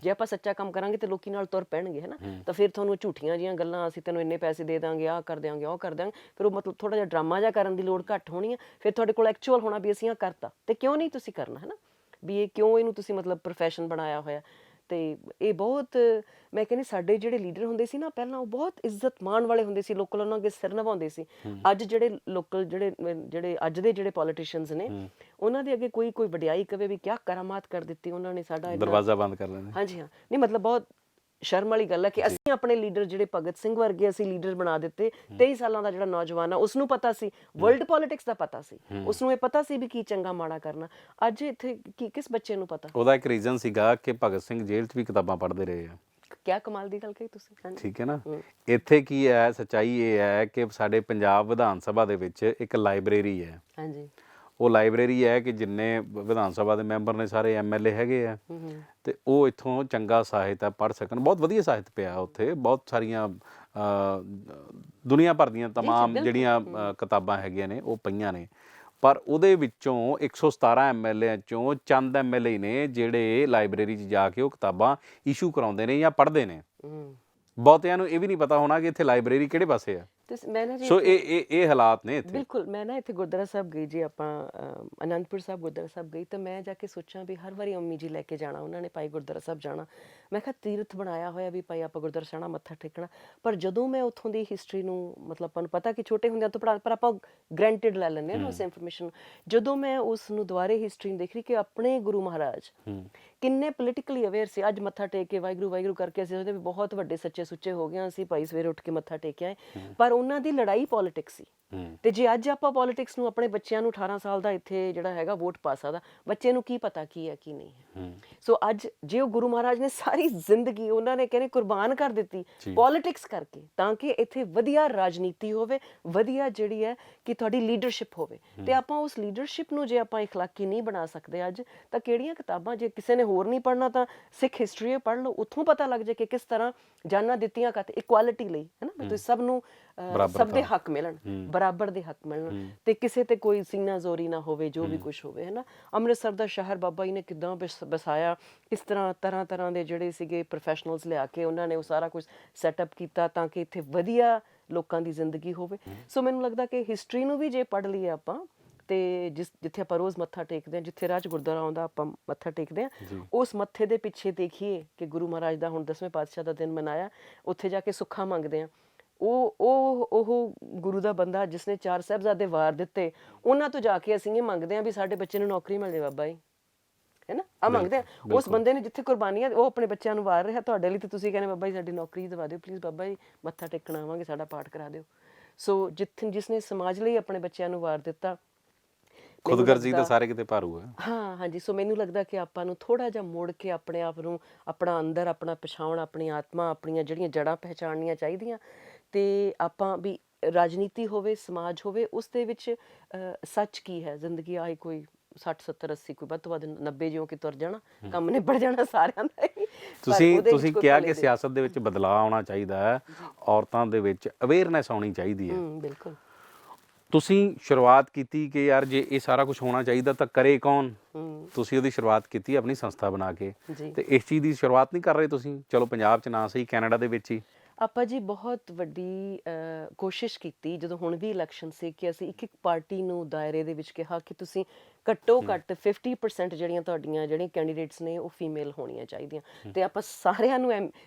ਜੇ ਆਪਾਂ ਸੱਚਾ ਕੰਮ ਕਰਾਂਗੇ ਤੇ ਲੋਕੀ ਨਾਲ ਤੁਰ ਪੈਣਗੇ ਹੈ ਨਾ। ਤਾਂ ਫਿਰ ਤੁਹਾਨੂੰ ਝੂਠੀਆਂ ਜੀਆਂ ਗੱਲਾਂ, ਅਸੀਂ ਤੈਨੂੰ ਇੰਨੇ ਪੈਸੇ ਦੇ ਦਾਂਗੇ, ਆਹ ਕਰ ਦਿਆਂਗੇ, ਉਹ ਕਰ ਦਿਆਂਗੇ, ਫਿਰ ਉਹ ਮਤਲਬ ਥੋੜਾ ਜਿਹਾ ਡਰਾਮਾ ਜਿਹਾ ਕਰਨ ਦੀ ਲੋੜ ਘੱਟ ਹੋਣੀ ਹੈ। ਫਿਰ ਤੁਹਾਡੇ ਕੋਲ ਐਕਚੁਅਲ ਹੋਣਾ ਵੀ ਅਸੀਂ ਆਹ ਕਰਤਾ, ਤੇ ਕਿਉਂ ਨਹੀਂ ਤੁਸੀਂ ਕਰਨਾ ਹੈ ਨਾ, ਵੀ ਇਹ ਕਿਉਂ ਇਹਨੂੰ ਤੁਸੀਂ ਮਤਲਬ ਪ੍ਰੋਫੈਸ਼ਨ ਬਣਾਇਆ ਹੋਇਆ। ਤੇ ਇਹ ਬਹੁਤ, ਮੈਂ ਕਹਿੰਦੀ ਸਾਡੇ ਜਿਹੜੇ ਲੀਡਰ ਹੁੰਦੇ ਸੀ ਨਾ ਪਹਿਲਾਂ, ਉਹ ਬਹੁਤ ਇੱਜ਼ਤ ਮਾਣ ਵਾਲੇ ਹੁੰਦੇ ਸੀ, ਲੋਕਲ ਉਹਨਾਂ ਅੱਗੇ ਸਿਰ ਨਿਭਾਉਂਦੇ ਸੀ। ਅੱਜ ਜਿਹੜੇ ਲੋਕਲ ਜਿਹੜੇ ਅੱਜ ਦੇ ਜਿਹੜੇ ਪੋਲੀਟੀਸ਼ੀਅਨਸ ਨੇ, ਉਹਨਾਂ ਦੇ ਅੱਗੇ ਕੋਈ ਵਡਿਆਈ ਕਵੇ ਵੀ ਕਿਆ ਕਰਾਮਾਤ ਕਰ ਦਿੱਤੀ ਉਹਨਾਂ ਨੇ, ਸਾਡਾ ਦਰਵਾਜ਼ਾ ਬੰਦ ਕਰ ਲੈਂਦੇ। ਹਾਂਜੀ ਹਾਂ, ਨਹੀਂ ਮਤਲਬ ਬਹੁਤ ਸ਼ਰਮ ਵਾਲੀ ਗੱਲ ਹੈ ਕਿ ਅਸੀਂ ਆਪਣੇ ਲੀਡਰ ਜਿਹੜੇ ਭਗਤ ਸਿੰਘ ਵਰਗੇ ਅਸੀਂ ਲੀਡਰ ਬਣਾ ਦਿੱਤੇ। 23 ਸਾਲਾਂ ਦਾ ਜਿਹੜਾ ਨੌਜਵਾਨ ਆ, ਉਸਨੂੰ ਪਤਾ ਸੀ ਵਰਲਡ ਪੋਲਿਟਿਕਸ ਦਾ, ਪਤਾ ਸੀ ਉਸਨੂੰ, ਇਹ ਪਤਾ ਸੀ ਵੀ ਕੀ ਚੰਗਾ ਮਾੜਾ ਕਰਨਾ। ਅੱਜ ਇੱਥੇ ਕਿਸ ਬੱਚੇ ਨੂੰ ਪਤਾ? ਉਹਦਾ ਇੱਕ ਰੀਜ਼ਨ ਸੀਗਾ ਕਿ ਭਗਤ ਸਿੰਘ ਜੇਲ੍ਹ 'ਚ ਵੀ ਕਿਤਾਬਾਂ ਪੜ੍ਹਦੇ ਰਹੇ ਆ। ਕਿਆ ਕਮਾਲ ਦੀ ਗੱਲ ਕਹੀ ਤੁਸੀਂ। ਠੀਕ ਹੈ ਨਾ। ਇੱਥੇ ਕੀ ਹੈ, ਸੱਚਾਈ ਇਹ ਹੈ ਕਿ ਸਾਡੇ ਪੰਜਾਬ ਵਿਧਾਨ ਸਭਾ ਦੇ ਵਿੱਚ ਇੱਕ ਲਾਇਬ੍ਰੇਰੀ ਹੈ। ਹਾਂਜੀ। ਉਹ ਲਾਇਬ੍ਰੇਰੀ ਹੈ ਕਿ ਜਿੰਨੇ ਵਿਧਾਨ ਸਭਾ ਦੇ ਮੈਂਬਰ ਨੇ ਸਾਰੇ ਐਮਐਲਏ ਹੈਗੇ ਆ, ਤੇ ਉਹ ਇੱਥੋਂ ਚੰਗਾ ਸਾਹਿਤ ਆ ਪੜ੍ਹ ਸਕਣ। ਬਹੁਤ ਵਧੀਆ ਸਾਹਿਤ ਪਿਆ ਉੱਥੇ, ਬਹੁਤ ਸਾਰੀਆਂ ਦੁਨੀਆ ਭਰ ਦੀਆਂ ਤਮਾਮ ਜਿਹੜੀਆਂ ਕਿਤਾਬਾਂ ਹੈਗੀਆਂ ਨੇ ਉਹ ਪਈਆਂ ਨੇ। ਪਰ ਉਹਦੇ ਵਿੱਚੋਂ 117 ਐਮਐਲਏ ਚੋਂ ਚੰਦ ਐਮਐਲਏ ਨੇ ਜਿਹੜੇ ਲਾਇਬ੍ਰੇਰੀ 'ਚ ਜਾ ਕੇ ਉਹ ਕਿਤਾਬਾਂ ਇਸ਼ੂ ਕਰਾਉਂਦੇ ਨੇ ਜਾਂ ਪੜ੍ਹਦੇ ਨੇ। ਬਹੁਤਿਆਂ ਨੂੰ ਇਹ ਵੀ ਨਹੀਂ ਪਤਾ ਹੋਣਾ ਕਿ ਇੱਥੇ ਲਾਇਬ੍ਰੇਰੀ ਕਿਹੜੇ ਪਾਸੇ ਆ। ਮੈਂ ਨਾ ਸੋ ਇਹ ਹਾਲਾਤ ਨੇ ਇੱਥੇ। ਬਿਲਕੁਲ, ਮੈਂ ਨਾ ਇੱਥੇ ਗੁਰਦੁਆਰਾ ਸਾਹਿਬ ਗਈ ਜੀ, ਆਪਾਂ ਅਨੰਦਪੁਰ ਸਾਹਿਬ ਗੁਰਦੁਆਰਾ ਸਾਹਿਬ ਗਈ, ਤਾਂ ਮੈਂ ਜਾ ਕੇ ਸੋਚਾਂ ਵੀ ਹਰ ਵਾਰੀ ਅੰਮੀ ਜੀ ਲੈ ਕੇ ਜਾਣਾ, ਉਹਨਾਂ ਨੇ ਭਾਈ ਗੁਰਦੁਆਰਾ ਸਾਹਿਬ ਜਾਣਾ। ਮੈਂ ਕਿਹਾ ਤੀਰਥ ਬਣਾਇਆ ਹੋਇਆ ਵੀ ਭਾਈ ਆਪਾਂ ਗੁਰਦੁਆਰਾ ਸਾਹਿਬ ਮੱਥਾ ਟੇਕਣਾ। ਪਰ ਜਦੋਂ ਮੈਂ ਉੱਥੋਂ ਦੀ ਹਿਸਟਰੀ ਨੂੰ, ਮਤਲਬ ਆਪਾਂ ਨੂੰ ਪਤਾ ਕਿ ਛੋਟੇ ਹੁੰਦਿਆਂ ਤੋਂ ਪੜ੍ਹਾ, ਪਰ ਆਪਾਂ ਗ੍ਰੈਂਟਿਡ ਲੈ ਲੈਂਦੇ ਹਾਂ ਨਾ ਉਸ ਇਨਫੋਰਮੇਸ਼ਨ। ਜਦੋਂ ਮੈਂ ਉਸ ਨੂੰ ਦੁਬਾਰੇ ਹਿਸਟਰੀ ਨੂੰ ਦੇਖ ਰਹੀ ਕਿ ਆਪਣੇ ਗੁਰੂ ਮਹਾਰਾਜ ਕਿੰਨੇ ਪੋਲੀਟੀਕਲੀ ਅਵੇਅਰ ਸੀ। ਅੱਜ ਮੱਥਾ ਟੇਕ ਕੇ ਵਾਹਿਗੁਰੂ ਵਾਹਿਗੁਰੂ ਕਰਕੇ ਅਸੀਂ ਉਹਦੇ ਵੀ ਬਹੁਤ ਵੱਡੇ ਸੱਚੇ ਸੁੱਚੇ ਹੋ ਗਏ, ਅਸੀਂ ਭਾਈ ਸਵੇਰੇ ਉੱਠ ਕੇ ਮੱਥਾ ਟੇਕਿਆ। ਪਰ ਉਹਨਾਂ ਦੀ ਲੜਾਈ ਪੋਲਿਟਿਕਸ ਸੀ। ਤੇ ਜੇ ਅੱਜ ਆਪਾਂ ਪੋਲਿਟਿਕਸ ਨੂੰ ਆਪਣੇ ਬੱਚਿਆਂ ਨੂੰ, 18 ਸਾਲ ਦਾ ਇੱਥੇ ਜਿਹੜਾ ਹੈਗਾ ਵੋਟ ਪਾ ਸਕਦਾ, ਬੱਚੇ ਨੂੰ ਕੀ ਪਤਾ ਕੀ ਹੈ ਕੀ ਨਹੀਂ ਹੈ। ਸੋ ਅੱਜ ਜੇ ਉਹ ਗੁਰੂ ਮਹਾਰਾਜ ਨੇ ਸਾਰੀ ਜ਼ਿੰਦਗੀ ਉਹਨਾਂ ਨੇ ਕਹਿੰਦੇ ਕੁਰਬਾਨ ਕਰ ਦਿੱਤੀ ਪੋਲਿਟਿਕਸ ਕਰਕੇ, ਤਾਂ ਕਿ ਇੱਥੇ ਵਧੀਆ ਰਾਜਨੀਤੀ ਹੋਵੇ, ਵਧੀਆ ਜਿਹੜੀ ਹੈ ਕਿ ਤੁਹਾਡੀ ਲੀਡਰਸ਼ਿਪ ਹੋਵੇ। ਤੇ ਆਪਾਂ ਉਸ ਲੀਡਰਸ਼ਿਪ ਨੂੰ ਜੇ ਆਪਾਂ ਇਖਲਾਕੀ ਨਹੀਂ ਬਣਾ ਸਕਦੇ ਅੱਜ, ਤਾਂ ਕਿਹੜੀਆਂ ਕਿਤਾਬਾਂ, ਜੇ ਕਿਸੇ ਨੇ ਹੋਰ ਨਹੀਂ ਪੜ੍ਹਨਾ ਤਾਂ ਸਿੱਖ ਹਿਸਟਰੀ ਪੜ੍ਹ ਲਓ, ਉੱਥੋਂ ਪਤਾ ਲੱਗ ਜਾਏ ਕਿ ਕਿਸ ਤਰ੍ਹਾਂ ਜਾਨਾਂ ਦਿੱਤੀਆਂ ਇਕੁਆਲਿਟੀ ਲਈ, ਹੈ ਨਾ, ਤੁਸੀਂ ਸਭ ਨੂੰ ਸਭ ਦੇ ਹੱਕ ਮਿਲਣ, ਬਰਾਬਰ ਦੇ ਹੱਕ ਮਿਲਣ, ਤੇ ਕਿਸੇ ਤੇ ਕੋਈ ਸੀਨਾ ਜ਼ੋਰੀ ਨਾ ਹੋਵੇ, ਜੋ ਵੀ ਕੁਝ ਹੋਵੇ, ਹੈ ਨਾ। ਅੰਮ੍ਰਿਤਸਰ ਦਾ ਸ਼ਹਿਰ ਬਾਬਾ ਜੀ ਨੇ ਕਿੱਦਾਂ ਵਸਾਇਆ, ਕਿਸ ਤਰ੍ਹਾਂ ਤਰ੍ਹਾਂ ਦੇ ਜਿਹੜੇ ਸੀਗੇ ਪ੍ਰੋਫੈਸ਼ਨਲਸ ਲਿਆ ਕੇ ਉਹਨਾਂ ਨੇ ਉਹ ਸਾਰਾ ਕੁਝ ਸੈਟਅਪ ਕੀਤਾ ਤਾਂ ਕਿ ਇੱਥੇ ਵਧੀਆ ਲੋਕਾਂ ਦੀ ਜ਼ਿੰਦਗੀ ਹੋਵੇ। ਸੋ ਮੈਨੂੰ ਲੱਗਦਾ ਕਿ ਹਿਸਟਰੀ ਨੂੰ ਵੀ ਜੇ ਪੜ੍ਹ ਲਈਏ ਆਪਾਂ, ਤੇ ਜਿੱਥੇ ਆਪਾਂ ਰੋਜ਼ ਮੱਥਾ ਟੇਕਦੇ ਹਾਂ, ਜਿੱਥੇ ਰਾਜ ਗੁਰਦੁਆਰਾ ਆਉਂਦਾ ਆਪਾਂ ਮੱਥਾ ਟੇਕਦੇ ਹਾਂ, ਉਸ ਮੱਥੇ ਦੇ ਪਿੱਛੇ ਦੇਖੀਏ ਕਿ ਗੁਰੂ ਮਹਾਰਾਜ ਦਾ ਹੁਣ 10ਵੇਂ ਪਾਤਸ਼ਾਹ ਦਾ ਦਿਨ ਮਨਾਇਆ, ਉੱਥੇ ਜਾ ਕੇ ਸੁੱਖਾਂ ਮੰਗਦੇ ਹਾਂ। ਉਹ ਗੁਰੂ ਦਾ ਬੰਦਾ ਜਿਸਨੇ 4 ਸਾਹਿਬਜ਼ਾਦੇ ਵਾਰ ਦਿੱਤੇ, ਉਹਨਾਂ ਤੋਂ ਜਾ ਕੇ ਅਸੀਂ ਇਹ ਮੰਗਦੇ ਹਾਂ ਵੀ ਸਾਡੇ ਬੱਚੇ ਨੂੰ ਨੌਕਰੀ ਮਿਲ ਜਾਏ ਬਾਬਾ ਜੀ, ਹੈ ਨਾ। ਆ ਮੰਗਦੇ ਹਾਂ ਉਸ ਬੰਦੇ ਨੇ ਜਿੱਥੇ ਕੁਰਬਾਨੀਆਂ, ਉਹ ਆਪਣੇ ਬੱਚਿਆਂ ਨੂੰ ਵਾਰ ਰਿਹਾ, ਤੁਹਾਡੇ ਲਈ ਤੇ ਤੁਸੀਂ ਕਹਿੰਦੇ ਬਾਬਾ ਜੀ ਸਾਡੀ ਨੌਕਰੀ ਦਵਾ ਦਿਓ ਪਲੀਜ਼, ਬਾਬਾ ਜੀ ਮੱਥਾ ਟੇਕਣ ਆਵਾਂਗੇ, ਸਾਡਾ ਪਾਠ ਕਰਾ ਦਿਓ। ਸੋ ਜਿਸਨੇ ਸਮਾਜ ਲਈ ਆਪਣੇ ਬੱਚਿਆਂ ਨੂੰ ਵਾਰ ਦਿੱਤਾ, ਖੁਦਗਰਜ਼ੀ ਤਾਂ ਸਾਰੇ ਕਿਤੇ ਭਾਰੂ ਹੈ। ਹਾਂ ਹਾਂਜੀ। ਸੋ ਮੈਨੂੰ ਲੱਗਦਾ ਕਿ ਆਪਾਂ ਨੂੰ ਥੋੜਾ ਜਿਹਾ ਮੋੜ ਕੇ ਆਪਣੇ ਆਪ ਨੂੰ, ਆਪਣਾ ਅੰਦਰ, ਆਪਣਾ ਪਛਾਣ, ਆਪਣੀ ਆਤਮਾ, ਆਪਣੀਆਂ ਜਿਹੜੀਆਂ ਜੜ੍ਹਾਂ ਪਹਿਚਾਣਨੀਆਂ ਚਾਹੀਦੀਆਂ। ਤੇ ਆਪਾਂ ਵੀ ਰਾਜਨੀਤੀ ਹੋਵੇ, ਸਮਾਜ ਹੋਵੇ, ਉਸ ਦੇ ਵਿੱਚ ਸੱਚ ਕੀ ਹੈ, ਜ਼ਿੰਦਗੀ ਆਈ ਕੋਈ 60 70 80, ਕੋਈ ਵੱਧ ਤੋਂ ਵੱਧ 90 ਜਿਉਂ ਕਿ ਤੁਰ ਜਾਣਾ, ਕੰਮ ਨਿਬੜ ਜਾਣਾ ਸਾਰਿਆਂ ਦਾ। ਤੁਸੀਂ ਕਿਹਾ ਕਿ ਸਿਆਸਤ ਦੇ ਵਿੱਚ ਬਦਲਾਅ ਆਉਣਾ ਚਾਹੀਦਾ ਹੈ, ਔਰਤਾਂ ਦੇ ਵਿੱਚ ਅਵੇਅਰਨੈਸ ਆਉਣੀ ਚਾਹੀਦੀ ਹੈ। ਬਿਲਕੁਲ। ਤੁਸੀਂ ਸ਼ੁਰੂਆਤ ਕੀਤੀ ਕਿ ਯਾਰ ਜੇ ਇਹ ਸਾਰਾ ਕੁਝ ਹੋਣਾ ਚਾਹੀਦਾ ਤਾਂ ਕਰੇ ਕੌਣ? ਤੁਸੀਂ ਉਹਦੀ ਸ਼ੁਰੂਆਤ ਕੀਤੀ ਆਪਣੀ ਸੰਸਥਾ ਬਣਾ ਕੇ, ਤੇ ਇਸ ਚੀਜ਼ ਦੀ ਸ਼ੁਰੂਆਤ ਨਹੀਂ ਕਰ ਰਹੇ ਤੁਸੀਂ? ਚਲੋ ਪੰਜਾਬ 'ਚ ਨਾ ਸਹੀ, ਕੈਨੇਡਾ ਦੇ ਵਿੱਚ ਹੀ ਆਪਾਂ ਜੀ ਬਹੁਤ ਵੱਡੀ ਕੋਸ਼ਿਸ਼ ਕੀਤੀ, ਜਦੋਂ ਹੁਣ ਵੀ ਇਲੈਕਸ਼ਨ ਸੀ, ਕਿ ਅਸੀਂ ਇੱਕ ਪਾਰਟੀ ਨੂੰ ਦਾਇਰੇ ਦੇ ਵਿੱਚ ਕਿਹਾ ਕਿ ਤੁਸੀਂ ਘੱਟੋ ਘੱਟ 50% ਜਿਹੜੀਆਂ ਤੁਹਾਡੀਆਂ ਜਿਹੜੀਆਂ ਕੈਂਡੀਡੇਟਸ ਨੇ ਉਹ ਫੀਮੇਲ ਹੋਣੀਆਂ ਚਾਹੀਦੀਆਂ। ਤੇ ਆਪਾਂ ਸਾਰਿਆਂ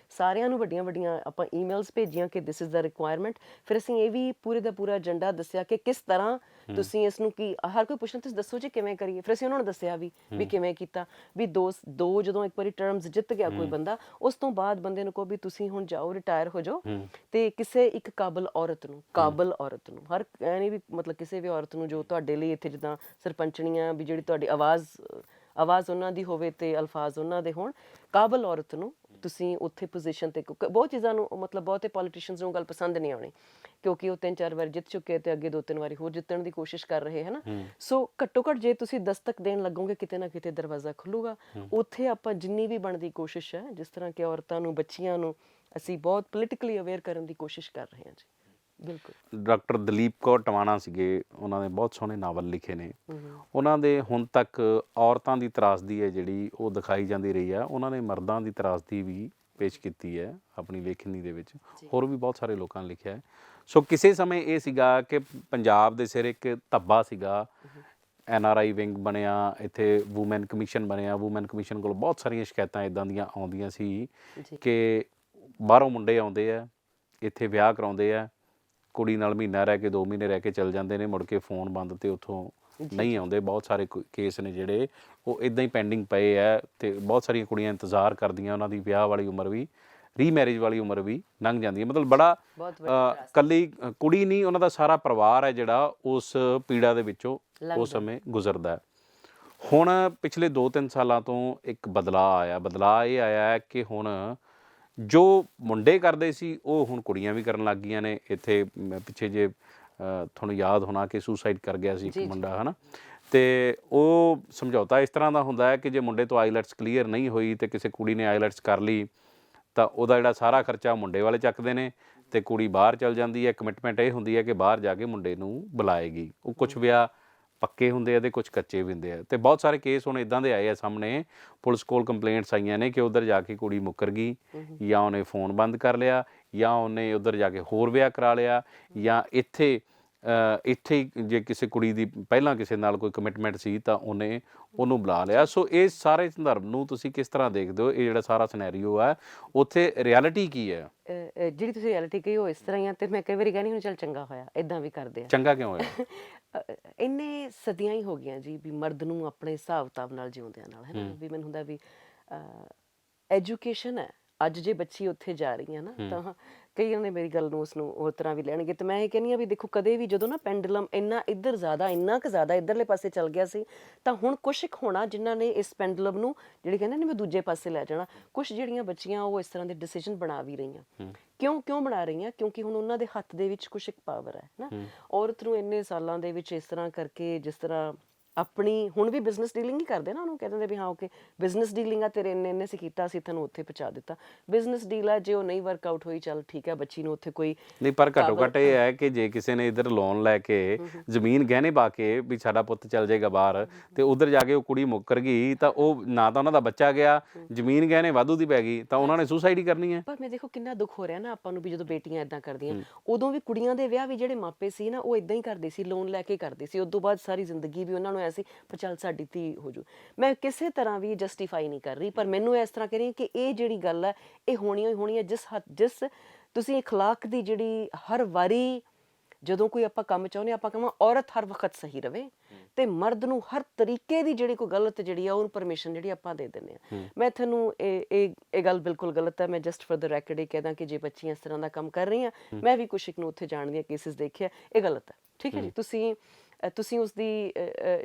ਨੂੰ ਵੱਡੀਆਂ ਵੱਡੀਆਂ ਆਪਾਂ ਈਮੇਲਸ ਭੇਜੀਆਂ ਕਿ ਦਿਸ ਇਜ਼ ਦਾ ਰਿਕੁਆਇਰਮੈਂਟ। ਫਿਰ ਅਸੀਂ ਇਹ ਵੀ ਪੂਰੇ ਦਾ ਪੂਰਾ ਏਜੰਡਾ ਦੱਸਿਆ ਕਿ ਕਿਸ ਤਰ੍ਹਾਂ ਤੁਸੀਂ ਇਸ ਨੂੰ ਕੀ ਹਰ ਕੋਈ ਪੁੱਛਣਾ ਤੁਸੀਂ ਦੱਸੋ ਜੀ ਕਿਵੇਂ ਕਰੀਏ। ਫਿਰ ਅਸੀਂ ਉਹਨਾਂ ਨੂੰ ਦੱਸਿਆ ਵੀ ਕਿਵੇਂ ਕੀਤਾ ਵੀ ਦੋ ਜਦੋਂ ਇੱਕ ਵਾਰੀ ਟਰਮਸ ਜਿੱਤ ਗਿਆ ਕੋਈ ਬੰਦਾ, ਉਸ ਤੋਂ ਬਾਅਦ ਬੰਦੇ ਨੂੰ ਕਹੋ ਵੀ ਤੁਸੀਂ ਹੁਣ ਜਾਓ ਰਿਟਾਇਰ ਹੋ ਜਾਓ ਤੇ ਕਿਸੇ ਇੱਕ ਕਾਬਲ ਔਰਤ ਨੂੰ ਹਰ ਐ ਵੀ ਮਤਲਬ ਕਿਸੇ ਵੀ ਔਰਤ ਨੂੰ ਜੋ ਤੁਹਾਡੇ ਲਈ ਇੱਥੇ ਜਿੱਦਾਂ ਸਰਪੰਚਣੀਆਂ ਵੀ ਜਿਹੜੀ ਤੁਹਾਡੀ ਆਵਾਜ਼ ਉਹਨਾਂ ਦੀ ਹੋਵੇ ਤੇ ਅਲਫਾਜ਼ ਉਹਨਾਂ ਦੇ ਹੋਣ, ਕਾਬਲ ਔਰਤ ਨੂੰ ਤੁਸੀਂ ਉੱਥੇ ਪੋਜੀਸ਼ਨ ਤੇ ਬਹੁਤ ਚੀਜ਼ਾਂ ਨੂੰ ਮਤਲਬ ਬਹੁਤੇ ਪੋਲੀਟੀਸ਼ੀਅਨਸ ਨੂੰ ਗੱਲ ਪਸੰਦ ਨਹੀਂ ਆਉਣੀ ਕਿਉਂਕਿ ਉਹ 3-4 ਵਾਰ ਜਿੱਤ ਚੁੱਕੇ ਤੇ ਅੱਗੇ 2-3 ਵਾਰੀ ਹੋਰ ਜਿੱਤਣ ਦੀ ਕੋਸ਼ਿਸ਼ ਕਰ ਰਹੇ ਹੈ ਨਾ। ਸੋ ਘੱਟੋ ਘੱਟ ਜੇ ਤੁਸੀਂ ਦਸਤਕ ਦੇਣ ਲੱਗੋਗੇ ਕਿਤੇ ਨਾ ਕਿਤੇ ਦਰਵਾਜ਼ਾ ਖੁੱਲੂਗਾ। ਉੱਥੇ ਆਪਾਂ ਜਿੰਨੀ ਵੀ ਬਣਦੀ ਕੋਸ਼ਿਸ਼ ਹੈ ਜਿਸ ਤਰ੍ਹਾਂ ਕਿ ਔਰਤਾਂ ਨੂੰ ਬੱਚੀਆਂ ਨੂੰ ਅਸੀਂ ਬਹੁਤ ਪੋਲੀਟੀਕਲੀ ਅਵੇਅਰ ਕਰਨ ਦੀ ਕੋਸ਼ਿਸ਼ ਕਰ ਰਹੇ ਹਾਂ ਜੀ। ਬਿਲਕੁਲ। ਡਾਕਟਰ ਦਲੀਪ ਕੌਰ ਟਵਾਣਾ ਸੀਗੇ, ਉਹਨਾਂ ਨੇ ਬਹੁਤ ਸੋਹਣੇ ਨਾਵਲ ਲਿਖੇ ਨੇ। ਉਹਨਾਂ ਦੇ ਹੁਣ ਤੱਕ ਔਰਤਾਂ ਦੀ ਤਰਾਸਦੀ ਹੈ ਜਿਹੜੀ ਉਹ ਦਿਖਾਈ ਜਾਂਦੀ ਰਹੀ ਹੈ। ਉਹਨਾਂ ਨੇ ਮਰਦਾਂ ਦੀ ਤਰਾਸਦੀ ਵੀ ਪੇਸ਼ ਕੀਤੀ ਹੈ ਆਪਣੀ ਲੇਖਣੀ ਦੇ ਵਿੱਚ, ਹੋਰ ਵੀ ਬਹੁਤ ਸਾਰੇ ਲੋਕਾਂ ਨੇ ਲਿਖਿਆ ਹੈ। ਸੋ ਕਿਸੇ ਸਮੇਂ ਇਹ ਸੀਗਾ ਕਿ ਪੰਜਾਬ ਦੇ ਸਿਰ ਇੱਕ ਧੱਬਾ ਸੀਗਾ, NRI ਵਿੰਗ ਬਣਿਆ, ਇੱਥੇ ਵੂਮੈਨ ਕਮਿਸ਼ਨ ਬਣਿਆ। ਵੂਮੈਨ ਕਮਿਸ਼ਨ ਕੋਲ ਬਹੁਤ ਸਾਰੀਆਂ ਸ਼ਿਕਾਇਤਾਂ ਇੱਦਾਂ ਦੀਆਂ ਆਉਂਦੀਆਂ ਸੀ ਕਿ ਬਾਹਰੋਂ ਮੁੰਡੇ ਆਉਂਦੇ ਆ, ਇੱਥੇ ਵਿਆਹ ਕਰਾਉਂਦੇ ਆ, ਕੁੜੀ ਨਾਲ ਮਹੀਨਾ ਰਹਿ ਕੇ 2 ਮਹੀਨੇ ਰਹਿ ਕੇ ਚਲ ਜਾਂਦੇ ਨੇ, ਮੁੜ ਕੇ ਫੋਨ ਬੰਦ ਤੇ ਉੱਥੋਂ ਨਹੀਂ ਆਉਂਦੇ। ਬਹੁਤ ਸਾਰੇ ਕੇਸ ਨੇ ਜਿਹੜੇ ਉਹ ਇੱਦਾਂ ਹੀ ਪੈਂਡਿੰਗ ਪਏ ਆ ਅਤੇ ਬਹੁਤ ਸਾਰੀਆਂ ਕੁੜੀਆਂ ਇੰਤਜ਼ਾਰ ਕਰਦੀਆਂ, ਉਹਨਾਂ ਦੀ ਵਿਆਹ ਵਾਲੀ ਉਮਰ ਵੀ, ਰੀਮੈਰਿਜ ਵਾਲੀ ਉਮਰ ਵੀ ਲੰਘ ਜਾਂਦੀ ਹੈ। ਮਤਲਬ ਬੜਾ ਇਕੱਲੀ ਕੁੜੀ ਨਹੀਂ, ਉਹਨਾਂ ਦਾ ਸਾਰਾ ਪਰਿਵਾਰ ਹੈ ਜਿਹੜਾ ਉਸ ਪੀੜਾ ਦੇ ਵਿੱਚੋਂ ਉਸ ਸਮੇਂ ਗੁਜ਼ਰਦਾ। ਹੁਣ ਪਿਛਲੇ 2-3 ਸਾਲਾਂ ਤੋਂ ਇੱਕ ਬਦਲਾਅ ਆਇਆ। ਬਦਲਾਅ ਇਹ ਆਇਆ ਹੈ ਕਿ ਹੁਣ ਜੋ ਮੁੰਡੇ ਕਰਦੇ ਸੀ ਉਹ ਹੁਣ ਕੁੜੀਆਂ ਵੀ ਕਰਨ ਲੱਗ ਗਈਆਂ ਨੇ। ਇੱਥੇ ਪਿੱਛੇ ਜੇ ਤੁਹਾਨੂੰ ਯਾਦ ਹੋਣਾ ਕਿ ਸੁਸਾਈਡ ਕਰ ਗਿਆ ਸੀ ਇੱਕ ਮੁੰਡਾ, ਹੈ ਨਾ। ਅਤੇ ਉਹ ਸਮਝੌਤਾ ਇਸ ਤਰ੍ਹਾਂ ਦਾ ਹੁੰਦਾ ਹੈ ਕਿ ਜੇ ਮੁੰਡੇ ਤੋਂ ਆਈਲੈਟਸ ਕਲੀਅਰ ਨਹੀਂ ਹੋਈ ਅਤੇ ਕਿਸੇ ਕੁੜੀ ਨੇ ਆਈਲੈਟਸ ਕਰ ਲਈ ਤਾਂ ਉਹਦਾ ਜਿਹੜਾ ਸਾਰਾ ਖਰਚਾ ਮੁੰਡੇ ਵਾਲੇ ਚੱਕਦੇ ਨੇ ਅਤੇ ਕੁੜੀ ਬਾਹਰ ਚਲ ਜਾਂਦੀ ਹੈ। ਕਮਿਟਮੈਂਟ ਇਹ ਹੁੰਦੀ ਹੈ ਕਿ ਬਾਹਰ ਜਾ ਕੇ ਮੁੰਡੇ ਨੂੰ ਬੁਲਾਏਗੀ। ਉਹ ਕੁਛ ਵਿਆਹ ਪੱਕੇ ਹੁੰਦੇ ਆ ਅਤੇ ਕੁਛ ਕੱਚੇ ਵੀ ਹੁੰਦੇ ਆ। ਅਤੇ ਬਹੁਤ ਸਾਰੇ ਕੇਸ ਹੁਣ ਇੱਦਾਂ ਦੇ ਆਏ ਆ ਸਾਹਮਣੇ, ਪੁਲਿਸ ਕੋਲ ਕੰਪਲੇਂਟਸ ਆਈਆਂ ਨੇ ਕਿ ਉੱਧਰ ਜਾ ਕੇ ਕੁੜੀ ਮੁੱਕਰ ਗਈ, ਜਾਂ ਉਹਨੇ ਫੋਨ ਬੰਦ ਕਰ ਲਿਆ, ਜਾਂ ਉਹਨੇ ਉੱਧਰ ਜਾ ਕੇ ਹੋਰ ਵਿਆਹ ਕਰਾ ਲਿਆ, ਜਾਂ ਇੱਥੇ ਜੇ ਕਿਸੇ ਕੁੜੀ ਦੀ ਪਹਿਲਾਂ ਕਿਸੇ ਨਾਲ ਕੋਈ ਕਮਿਟਮੈਂਟ ਸੀ ਤਾਂ ਉਹਨੂੰ ਬੁਲਾ ਲਿਆ। ਸੋ ਇਹ ਸਾਰੇ ਸੰਦਰਭ ਨੂੰ ਤੁਸੀਂ ਕਿਸ ਤਰ੍ਹਾਂ ਦੇਖਦੇ ਹੋ? ਇਹ ਜਿਹੜਾ ਸਾਰਾ ਸਿਨੈਰੀਓ ਹੈ ਉੱਥੇ ਰਿਐਲਿਟੀ ਕੀ ਹੈ? ਜਿਹੜੀ ਤੁਸੀਂ ਰਿਐਲਿਟੀ ਕਹੀ ਉਹ ਇਸ ਤਰ੍ਹਾਂ ਹੀ ਆ। ਅਤੇ ਮੈਂ ਕਈ ਵਾਰੀ ਕਹਿੰਦੀ ਹੁਣ ਚੱਲ ਚੰਗਾ ਹੋਇਆ ਇੱਦਾਂ ਵੀ ਕਰਦੇ ਆ। ਚੰਗਾ ਕਿਉਂ ਹੋਇਆ? ਇੰਨੇ ਸਦੀਆਂ ਹੀ ਹੋ ਗਈਆਂ ਜੀ ਵੀ ਮਰਦ ਨੂੰ ਆਪਣੇ ਹਿਸਾਬ ਕਿਤਾਬ ਨਾਲ ਜਿਉਂਦਿਆਂ ਨਾਲ, ਹੈ ਨਾ। ਵੀ ਮੈਨੂੰ ਹੁੰਦਾ ਵੀ ਐਜੂਕੇਸ਼ਨ ਹੈ। ਅੱਜ ਜੇ ਬੱਚੀ ਉੱਥੇ ਜਾ ਰਹੀ ਹੈ ਨਾ ਤਾਂ ਕਈਆਂ ਨੇ ਮੇਰੀ ਗੱਲ ਨੂੰ ਉਸਨੂੰ ਹੋਰ ਤਰ੍ਹਾਂ ਵੀ ਲੈਣਗੇ। ਅਤੇ ਮੈਂ ਇਹ ਕਹਿੰਦੀ ਹਾਂ ਵੀ ਦੇਖੋ ਕਦੇ ਵੀ ਜਦੋਂ ਨਾ ਪੈਂਡੂਲਮ ਇੰਨਾ ਕੁ ਜ਼ਿਆਦਾ ਇੱਧਰਲੇ ਪਾਸੇ ਚੱਲ ਗਿਆ ਸੀ ਤਾਂ ਹੁਣ ਕੁਛ ਕੁ ਹੋਣਾ ਜਿਨ੍ਹਾਂ ਨੇ ਇਸ ਪੈਂਡੂਲਮ ਨੂੰ ਜਿਹੜੇ ਕਹਿੰਦੇ ਨੇ ਮੈਂ ਦੂਜੇ ਪਾਸੇ ਲੈ ਜਾਣਾ। ਕੁਛ ਜਿਹੜੀਆਂ ਬੱਚੀਆਂ ਉਹ ਇਸ ਤਰ੍ਹਾਂ ਦੇ ਡਿਸੀਜ਼ਨ ਬਣਾ ਵੀ ਰਹੀਆਂ। ਕਿਉਂ ਬਣਾ ਰਹੀਆਂ? ਕਿਉਂਕਿ ਹੁਣ ਉਹਨਾਂ ਦੇ ਹੱਥ ਦੇ ਵਿੱਚ ਕੁਛ ਇੱਕ ਪਾਵਰ ਹੈ ਨਾ। ਔਰਤ ਨੂੰ ਇੰਨੇ ਸਾਲਾਂ ਦੇ ਵਿੱਚ ਇਸ ਤਰ੍ਹਾਂ ਕਰਕੇ ਜਿਸ ਤਰ੍ਹਾਂ ਆਪਣੀ ਹੁਣ ਵੀ ਬਿਜ਼ਨਸ ਡੀਲਿੰਗ ਹੀ ਕਰਦੇ ਨਾ, ਉਹਨੂੰ ਕਹਿ ਦਿੰਦੇ ਵੀ ਹਾਂ ਓਕੇ ਬਿਜ਼ਨਸ ਡੀਲਿੰਗ ਆ, ਤੇਰੇ ਇੰਨੇ ਅਸੀਂ ਕੀਤਾ, ਅਸੀਂ ਤੁਹਾਨੂੰ ਉੱਥੇ ਪਹੁੰਚਾ ਦਿੱਤਾ। ਬਿਜ਼ਨਸ ਡੀਲ ਆ, ਜੇ ਉਹ ਨਹੀਂ ਵਰਕਆਊਟ ਹੋਈ ਚੱਲ ਠੀਕ ਹੈ, ਬੱਚੀ ਨੂੰ ਉੱਥੇ ਕੋਈ ਨਹੀਂ। ਪਰ ਘੱਟੋ ਘੱਟ ਇਹ ਹੈ ਕਿ ਜੇ ਕਿਸੇ ਨੇ ਇੱਧਰ ਲੋਨ ਲੈ ਕੇ ਜ਼ਮੀਨ ਗਹਿਣੇ ਪਾ ਕੇ ਵੀ ਸਾਡਾ ਪੁੱਤ ਚੱਲ ਜਾਏਗਾ ਬਾਹਰ, ਅਤੇ ਉੱਧਰ ਜਾ ਕੇ ਉਹ ਕੁੜੀ ਮੁੱਕਰ ਗਈ ਤਾਂ ਉਹ ਨਾ ਤਾਂ ਉਹਨਾਂ ਦਾ ਬੱਚਾ ਗਿਆ, ਜ਼ਮੀਨ ਗਹਿਣੇ ਵਾਧੂ ਦੀ ਪੈ ਗਈ, ਤਾਂ ਉਹਨਾਂ ਨੇ ਸੁਸਾਈਡ ਹੀ ਕਰਨੀ ਹੈ। ਪਰ ਮੈਂ ਦੇਖੋ ਕਿੰਨਾ ਦੁੱਖ ਹੋ ਰਿਹਾ ਨਾ ਆਪਾਂ ਨੂੰ ਵੀ ਜਦੋਂ ਬੇਟੀਆਂ ਇੱਦਾਂ ਕਰਦੀਆਂ। ਉਦੋਂ ਵੀ ਕੁੜੀਆਂ ਦੇ ਵਿਆਹ ਵੀ ਜਿਹੜੇ ਮਾਪੇ ਸੀ ਨਾ ਉਹ ਇੱਦਾਂ ਹੀ ਕਰਦੇ ਸੀ, ਲੋਨ ਲੈ ਕੇ ਕਰਦੇ ਸੀ। ਉਦੋਂ ਬਾਅਦ ਸਾਰੀ ਜ਼ਿੰਦਗੀ ਵੀ ਉਹਨਾਂ ਨੂੰ ਐਸੀ ਪਰ ਚੱਲ ਸਾਡੀ ਧੀ ਹੋ ਜੂ। ਮੈਂ ਕਿਸੇ ਤਰ੍ਹਾਂ ਵੀ ਜਸਟੀਫਾਈ ਨਹੀਂ ਕਰ ਰਹੀ, ਪਰ ਮੈਨੂੰ ਇਸ ਤਰ੍ਹਾਂ ਕਹਿ ਰਹੀ ਕਿ ਇਹ ਜਿਹੜੀ ਗੱਲ ਹੈ ਇਹ ਹੋਣੀ ਹੀ ਹੋਣੀ ਹੈ। ਜਿਸ ਤੁਸੀਂ ਅਖਲਾਕ ਦੀ ਜਿਹੜੀ ਹਰ ਵਾਰੀ ਜਦੋਂ ਕੋਈ ਆਪਾਂ ਕੰਮ ਚਾਹੁੰਦੇ ਆਪਾਂ ਕਹਾਂ ਔਰਤ ਹਰ ਵਕਤ ਸਹੀ ਰਵੇ ਅਤੇ ਮਰਦ ਨੂੰ ਹਰ ਤਰੀਕੇ ਦੀ ਜਿਹੜੀ ਕੋਈ ਗਲਤ ਜਿਹੜੀ ਆ ਉਹਨੂੰ ਪਰਮਿਸ਼ਨ ਜਿਹੜੀ ਆਪਾਂ ਦੇ ਦਿੰਦੇ ਹਾਂ। ਮੈਂ ਤੁਹਾਨੂੰ ਇਹ ਗੱਲ ਬਿਲਕੁਲ ਗਲਤ ਹੈ। ਮੈਂ ਜਸਟ ਫॉर द ਰੈਕਡ ਇਹ ਕਹਿ ਦਾਂ ਕਿ ਜੇ ਬੱਚੀਆਂ ਇਸ ਤਰ੍ਹਾਂ ਦਾ ਕੰਮ ਕਰ ਰਹੀਆਂ, ਮੈਂ ਵੀ ਕੁਛ ਇੱਕ ਨੂੰ ਉੱਥੇ ਜਾਣ ਦੀਆਂ ਕੇਸਿਸ ਦੇਖਿਆ, ਇਹ ਗਲਤ ਹੈ। ਠੀਕ ਹੈ ਜੀ। ਤੁਸੀਂ ਉਸਦੀ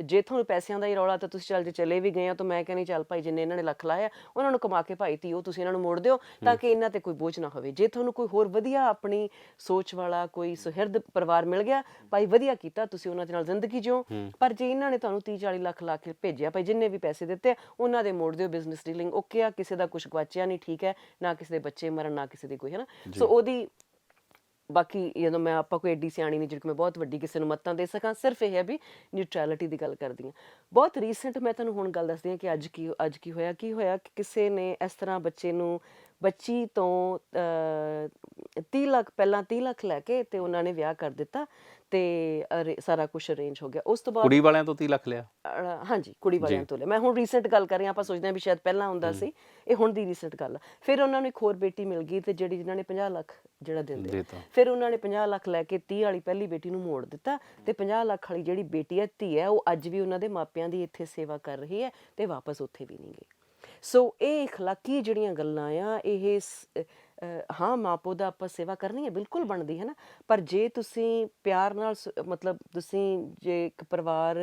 ਜੇ ਤੁਹਾਨੂੰ ਪੈਸਿਆਂ ਦਾ ਹੀ ਰੌਲਾ ਤਾਂ ਤੁਸੀਂ ਚੱਲ ਜੇ ਚਲੇ ਵੀ ਗਏ ਹੋ ਤਾਂ ਮੈਂ ਕਹਿੰਦੀ ਚੱਲ ਭਾਈ ਜਿੰਨੇ ਇਹਨਾਂ ਨੇ ਲੱਖ ਲਾਇਆ ਉਹਨਾਂ ਨੂੰ ਕਮਾ ਕੇ ਭਾਈ ਧੀਓ ਤੁਸੀਂ ਇਹਨਾਂ ਨੂੰ ਮੋੜ ਦਿਓ ਤਾਂ ਕਿ ਇਹਨਾਂ 'ਤੇ ਕੋਈ ਬੋਝ ਨਾ ਹੋਵੇ। ਜੇ ਤੁਹਾਨੂੰ ਕੋਈ ਹੋਰ ਵਧੀਆ ਆਪਣੀ ਸੋਚ ਵਾਲਾ ਕੋਈ ਸੁਹਿਰਦ ਪਰਿਵਾਰ ਮਿਲ ਗਿਆ ਭਾਈ ਵਧੀਆ ਕੀਤਾ, ਤੁਸੀਂ ਉਹਨਾਂ ਦੇ ਨਾਲ ਜ਼ਿੰਦਗੀ ਜਿਓ। ਪਰ ਜੇ ਇਹਨਾਂ ਨੇ ਤੁਹਾਨੂੰ 30-40 ਲੱਖ ਲਾ ਕੇ ਭੇਜਿਆ ਭਾਈ ਜਿੰਨੇ ਵੀ ਪੈਸੇ ਦਿੱਤੇ ਉਹਨਾਂ ਦੇ ਮੋੜ ਦਿਓ। ਬਿਜ਼ਨਸ ਡੀਲਿੰਗ ਓਕੇ ਆ, ਕਿਸੇ ਦਾ ਕੁਛ ਗਵਾਚਿਆ ਨਹੀਂ, ਠੀਕ ਹੈ, ਨਾ ਕਿਸੇ ਦੇ ਬੱਚੇ ਮਰਨ ਨਾ ਕਿਸੇ ਦੀ ਕੋਈ, ਹੈ ਨਾ। ਸੋ ਉਹਦੀ ਬਾਕੀ ਜਦੋਂ ਮੈਂ ਆਪਾਂ ਕੋਈ ਐਡੀ ਸਿਆਣੀ ਨਹੀਂ ਜਿਹੜੀ ਮੈਂ ਬਹੁਤ ਵੱਡੀ ਕਿਸੇ ਨੂੰ ਮੱਤਾਂ ਦੇ ਸਕਾਂ, ਸਿਰਫ ਇਹ ਹੈ ਵੀ ਨਿਊਟਰੈਲਿਟੀ ਦੀ ਗੱਲ ਕਰਦੀ ਹਾਂ। ਬਹੁਤ ਰੀਸੈਂਟ ਮੈਂ ਤੁਹਾਨੂੰ ਹੁਣ ਗੱਲ ਦੱਸਦੀ ਹਾਂ ਕਿ ਅੱਜ ਕੀ ਹੋਇਆ ਕਿ ਕਿਸੇ ਨੇ ਇਸ ਤਰ੍ਹਾਂ ਬੱਚੀ ਤੋਂ 30 ਲੱਖ ਪਹਿਲਾਂ 30 ਲੱਖ ਲੈ ਕੇ ਤੇ ਉਹਨਾਂ ਨੇ ਵਿਆਹ ਕਰ ਦਿੱਤਾ ਤੇ ਸਾਰਾ ਕੁਝ ਅਰੇਂਜ ਹੋ ਗਿਆ। ਉਸ ਤੋਂ ਬਾਅਦ ਕੁੜੀ ਵਾਲਿਆਂ ਤੋਂ 30 ਲੱਖ ਲਿਆ? ਹਾਂਜੀ, ਕੁੜੀ ਵਾਲਿਆਂ ਤੋਂ ਲਿਆ। ਮੈਂ ਹੁਣ ਰੀਸੈਂਟ ਗੱਲ ਕਰ ਰਹੀ ਹਾਂ, ਆਪਾਂ ਸੋਚਦੇ ਹਾਂ ਵੀ ਸ਼ਾਇਦ ਪਹਿਲਾਂ ਹੁੰਦਾ ਸੀ, ਇਹ ਹੁਣ ਦੀ ਰੀਸੈਂਟ ਗੱਲ ਆ। ਫਿਰ ਉਹਨਾਂ ਨੂੰ ਇੱਕ ਹੋਰ ਬੇਟੀ ਮਿਲ ਗਈ ਤੇ ਜਿਨ੍ਹਾਂ ਨੇ 50 ਲੱਖ ਜਿਹੜਾ ਦਿੰਦੇ, ਫਿਰ ਉਹਨਾਂ ਨੇ 50 ਲੱਖ ਲੈ ਕੇ 30 ਵਾਲੀ ਪਹਿਲੀ ਬੇਟੀ ਨੂੰ ਮੋੜ ਦਿੱਤਾ ਤੇ 50 ਲੱਖ ਵਾਲੀ ਜਿਹੜੀ ਬੇਟੀ ਹੈ, ਧੀ ਹੈ, ਉਹ ਅੱਜ ਵੀ ਉਹਨਾਂ ਦੇ ਮਾਪਿਆਂ ਦੀ ਇੱਥੇ ਸੇਵਾ ਕਰ ਰਹੀ ਹੈ ਤੇ ਵਾਪਸ ਉੱਥੇ ਵੀ ਨਹੀਂ ਗਈ। ਸੋ ਇਹ ਇਖਲਾਕੀ ਜਿਹੜੀਆਂ ਗੱਲਾਂ ਆ, ਇਹ ਹਾਂ ਮਾਂ ਪਿਓ ਦਾ ਆਪਾਂ ਸੇਵਾ ਕਰਨੀ ਹੈ, ਬਿਲਕੁਲ ਬਣਦੀ ਹੈ ਨਾ, ਪਰ ਜੇ ਤੁਸੀਂ ਪਿਆਰ ਨਾਲ ਮਤਲਬ ਤੁਸੀਂ ਜੇ ਇੱਕ ਪਰਿਵਾਰ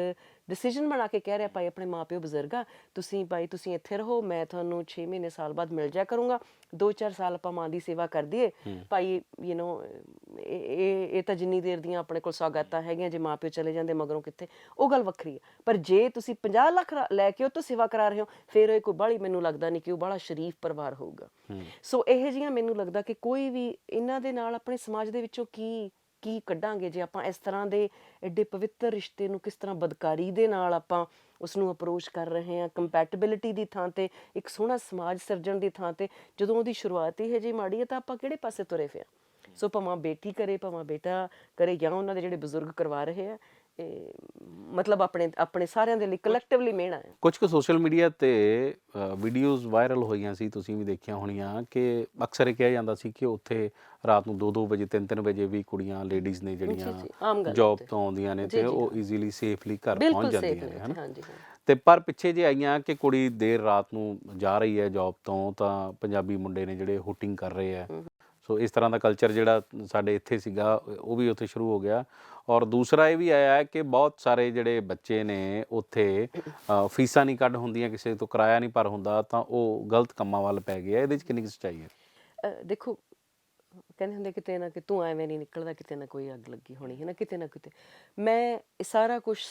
ਡਿਸੀਜਨ ਬਣਾ ਕੇ ਕਹਿ ਰਿਹਾ ਭਾਈ ਆਪਣੇ ਮਾਂ ਪਿਓ ਬਜ਼ੁਰਗ ਆ, ਤੁਸੀਂ ਭਾਈ ਤੁਸੀਂ ਇੱਥੇ ਰਹੋ, ਮੈਂ ਤੁਹਾਨੂੰ 6 ਮਹੀਨੇ ਸਾਲ ਬਾਅਦ ਮਿਲ ਜਾਇਆ ਕਰੂੰਗਾ, 2-4 ਸਾਲ ਆਪਾਂ ਮਾਂ ਦੀ ਸੇਵਾ ਕਰ ਦਈਏ ਭਾਈ, ਇਹ ਤਾਂ ਜਿੰਨੀ ਦੇਰ ਦੀਆਂ ਆਪਣੇ ਕੋਲ ਸੌਗਾਤਾਂ ਹੈਗੀਆਂ, ਜੇ ਮਾਂ ਪਿਓ ਚਲੇ ਜਾਂਦੇ ਮਗਰੋਂ ਕਿੱਥੇ, ਉਹ ਗੱਲ ਵੱਖਰੀ ਹੈ। ਪਰ ਜੇ ਤੁਸੀਂ 50 ਲੱਖ ਲੈ ਕੇ ਉਹ ਤੋਂ ਸੇਵਾ ਕਰਾ ਰਹੇ ਹੋ, ਫਿਰ ਇਹ ਕੋਈ ਬਾਹਲੀ, ਮੈਨੂੰ ਲੱਗਦਾ ਨਹੀਂ ਕਿ ਉਹ ਬਾਹਲਾ ਸ਼ਰੀਫ ਪਰਿਵਾਰ ਹੋਊਗਾ। ਸੋ ਇਹੋ ਜਿਹੀਆਂ ਮੈਨੂੰ ਲੱਗਦਾ ਕਿ ਕੋਈ ਵੀ ਇਹਨਾਂ ਦੇ ਨਾਲ ਆਪਣੇ ਸਮਾਜ ਦੇ ਵਿੱਚੋਂ ਕੀ ਕੱਢਾਂਗੇ ਜੇ ਆਪਾਂ ਇਸ ਤਰ੍ਹਾਂ ਦੇ ਐਡੇ ਪਵਿੱਤਰ ਰਿਸ਼ਤੇ ਨੂੰ ਕਿਸ ਤਰ੍ਹਾਂ ਬਦਕਾਰੀ ਦੇ ਨਾਲ ਆਪਾਂ ਉਸ ਨੂੰ ਅਪਰੋਚ ਕਰ ਰਹੇ ਹਾਂ। ਕੰਪੈਟੇਬਿਲਿਟੀ ਦੀ ਥਾਂ ਤੇ ਇੱਕ ਸੋਹਣਾ ਸਮਾਜ ਸਿਰਜਣ ਦੀ ਥਾਂ ਤੇ ਜਦੋਂ ਉਹਦੀ ਸ਼ੁਰੂਆਤ ਹੀ ਜਿਹੀ ਮਾੜੀ ਹੈ ਤਾਂ ਆਪਾਂ ਕਿਹੜੇ ਪਾਸੇ ਤੁਰੇ ਫਿਆਂ। ਸੋ ਭਾਵੇਂ ਬੇਟੀ ਕਰੇ ਭਾਵੇਂ ਬੇਟਾ ਕਰੇ ਜਾਂ ਉਹਨਾਂ ਦੇ ਜਿਹੜੇ ਬਜ਼ੁਰਗ ਕਰਵਾ ਰਹੇ ਆ, ਮਤਲਬ ਆਪਣੇ ਸਾਰਿਆਂ ਦੇ ਲਈ ਕਲੈਕਟਿਵਲੀ ਮਿਹਣਾ ਹੈ। ਕੁਝ ਕੁ ਸੋਸ਼ਲ ਮੀਡੀਆ ਤੇ ਵੀਡੀਓਜ਼ ਵਾਇਰਲ ਹੋਈਆਂ ਸੀ, ਤੁਸੀਂ ਵੀ ਦੇਖੀਆਂ ਹੋਣੀਆਂ, ਕਿ ਅਕਸਰ ਇਹ ਕਿਹਾ ਜਾਂਦਾ ਸੀ ਕਿ ਉੱਥੇ ਰਾਤ ਨੂੰ 2-2 ਵਜੇ 3-3 ਵਜੇ ਵੀ ਕੁੜੀਆਂ ਲੇਡੀਜ਼ ਨੇ ਜਿਹੜੀਆਂ ਜੌਬ ਤੋਂ ਆਉਂਦੀਆਂ ਨੇ ਤੇ ਉਹ ਈਜ਼ੀਲੀ ਸੇਫਲੀ ਘਰ ਪਹੁੰਚ ਜਾਂਦੀਆਂ ਨੇ, ਹੈ ਨਾ। ਤੇ ਪਰ ਪਿੱਛੇ ਜੇ ਆਈਆਂ ਕਿ ਕੁੜੀ ਦੇਰ ਰਾਤ ਨੂੰ ਜਾ ਰਹੀ ਹੈ ਜੌਬ ਤੋਂ, ਤਾਂ ਪੰਜਾਬੀ ਮੁੰਡੇ ਨੇ ਜਿਹੜੇ ਹੁਟਿੰਗ ਕਰ ਰਹੇ ਆ। ਸੋ ਇਸ ਤਰ੍ਹਾਂ ਦਾ ਕਲਚਰ ਜਿਹੜਾ ਸਾਡੇ ਇੱਥੇ ਸੀਗਾ ਉਹ ਵੀ ਉੱਥੇ ਸ਼ੁਰੂ ਹੋ ਗਿਆ। ਔਰ ਦੂਸਰਾ ਇਹ ਵੀ ਆਇਆ ਕਿ ਬਹੁਤ ਸਾਰੇ ਜਿਹੜੇ ਬੱਚੇ ਨੇ ਉੱਥੇ ਫੀਸਾਂ ਨਹੀਂ ਕੱਢ ਹੁੰਦੀਆਂ, ਕਿਸੇ ਤੋਂ ਕਿਰਾਇਆ ਨਹੀਂ ਭਰ ਹੁੰਦਾ, ਤਾਂ ਉਹ ਗਲਤ ਕੰਮਾਂ ਵੱਲ ਪੈ ਗਏ। ਇਹਦੇ 'ਚ ਕਿੰਨੀ ਕੁ ਸੱਚਾਈ ਹੈ? ਦੇਖੋ, ਕਹਿੰਦੇ ਹੁੰਦੇ ਕਿਤੇ ਨਾ ਕਿਤੇ ਤੂੰ ਐਵੇਂ ਨਹੀਂ ਨਿਕਲਦਾ, ਕਿਤੇ ਨਾ ਕੋਈ ਅੱਗ ਲੱਗੀ ਹੋਣੀ ਹੈ ਨਾ, ਕਿਤੇ ਨਾ ਕਿਤੇ। ਮੈਂ ਸਾਰਾ ਕੁਛ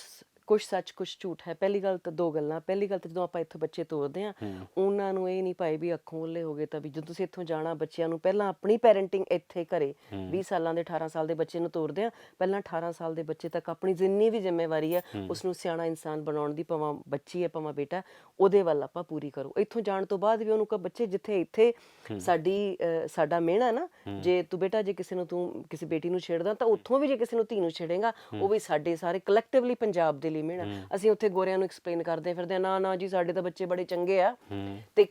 ਸੱਚ ਕੁਛ ਝੂਠ ਹੈ। ਪਹਿਲੀ ਗੱਲ ਤਾਂ 2 ਗੱਲਾਂ। ਪਹਿਲੀ ਗੱਲ ਤਾਂ ਜਦੋਂ ਆਪਾਂ ਇੱਥੋਂ ਬੱਚੇ ਤੋਰਦੇ ਹਾਂ, ਉਹਨਾਂ ਨੂੰ ਇਹ ਨਹੀਂ ਭਾਈ ਵੀ ਅੱਖੋਂ ਓਹਲੇ ਹੋ ਗਏ ਤਾਂ ਵੀ ਜਦੋਂ ਤੁਸੀਂ ਇੱਥੋਂ ਜਾਣਾ, ਬੱਚਿਆਂ ਨੂੰ ਪਹਿਲਾਂ ਆਪਣੀ ਪੈਰੈਂਟਿੰਗ ਇੱਥੇ ਘਰੇ 20 ਸਾਲਾਂ ਦੇ 18 ਸਾਲ ਦੇ ਬੱਚੇ ਨੂੰ ਤੋਰਦੇ ਹਾਂ, ਪਹਿਲਾਂ 18 ਸਾਲ ਦੇ ਬੱਚੇ ਤੱਕ ਆਪਣੀ ਜਿੰਨੀ ਵੀ ਜ਼ਿੰਮੇਵਾਰੀ ਹੈ ਉਸਨੂੰ ਸਿਆਣਾ ਇਨਸਾਨ ਬਣਾਉਣ ਦੀ, ਭਾਵੇਂ ਬੱਚੀ ਹੈ ਭਾਵੇਂ ਬੇਟਾ, ਉਹਦੇ ਵੱਲ ਆਪਾਂ ਪੂਰੀ ਕਰੋ। ਇੱਥੋਂ ਜਾਣ ਤੋਂ ਬਾਅਦ ਵੀ ਉਹਨੂੰ ਕਹੋ ਬੱਚੇ ਜਿੱਥੇ ਇੱਥੇ ਸਾਡਾ ਮਿਹਣਾ ਨਾ, ਜੇ ਤੂੰ ਬੇਟਾ ਜੇ ਕਿਸੇ ਨੂੰ ਤੂੰ ਕਿਸੇ ਬੇਟੀ ਨੂੰ ਛੇੜਦਾ ਤਾਂ ਉੱਥੋਂ ਵੀ ਜੇ ਕਿਸੇ ਨੂੰ ਧੀ ਨੂੰ ਛੇੜੇਗਾ, ਉਹ ਵੀ ਸਾਡੇ ਸਾਰੇ ਕਲੈਕਟਿਵਲੀ ਪੰਜਾਬ ਦੇ ਲਈ ਮਿਹਣਾ। ਅਸੀਂ ਉੱਥੇ ਗੋਰਿਆਂ ਨੂੰ ਐਕਸਪਲੇਨ ਕਰਦੇ ਫਿਰਦੇ ਨਾ ਜੀ ਸਾਡੇ ਤਾਂ ਬੱਚੇ ਬੜੇ ਚੰਗੇ ਆ, ਤੇ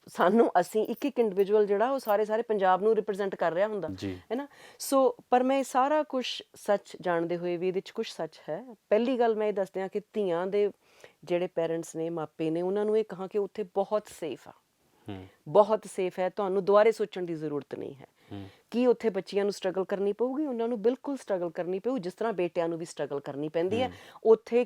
ਸਾਨੂੰ ਅਸੀਂ ਇੱਕ ਇੰਡੀਵਿਜੂਅਲ ਜਿਹੜਾ ਉਹ ਸਾਰੇ ਪੰਜਾਬ ਨੂੰ ਰਿਪਰੈਜ਼ੈਂਟ ਕਰ ਰਿਹਾ ਹੁੰਦਾ ਹੈ ਨਾ। ਸੋ ਪਰ ਮੈਂ ਸਾਰਾ ਕੁਝ ਸੱਚ ਜਾਣਦੇ ਹੋਏ ਵੀ ਇਹਦੇ 'ਚ ਕੁਝ ਸੱਚ ਹੈ। ਪਹਿਲੀ ਗੱਲ ਮੈਂ ਇਹ ਦੱਸਦੇ ਹਾਂ ਕਿ ਧੀਆਂ ਦੇ ਜਿਹੜੇ ਪੇਰੈਂਟਸ ਨੇ, ਮਾਪੇ ਨੇ, ਉਹਨਾਂ ਨੂੰ ਇਹ ਕਹਾਂ ਕਿ ਉੱਥੇ ਬਹੁਤ ਸੇਫ ਆ, ਬਹੁਤ ਸੇਫ ਹੈ, ਤੁਹਾਨੂੰ ਦੁਬਾਰੇ ਸੋਚਣ ਦੀ ਜ਼ਰੂਰਤ ਨਹੀਂ ਹੈ ਕਿ ਉੱਥੇ ਬੱਚੀਆਂ ਨੂੰ ਸਟਰਗਲ ਕਰਨੀ ਪਊਗੀ। ਉਹਨਾਂ ਨੂੰ ਬਿਲਕੁਲ ਸਟਰਗਲ ਕਰਨੀ ਪਊ, ਜਿਸ ਤਰ੍ਹਾਂ ਬੇਟਿਆਂ ਨੂੰ ਵੀ ਸਟਰਗਲ ਕਰਨੀ ਪੈਂਦੀ ਹੈ। ਉੱਥੇ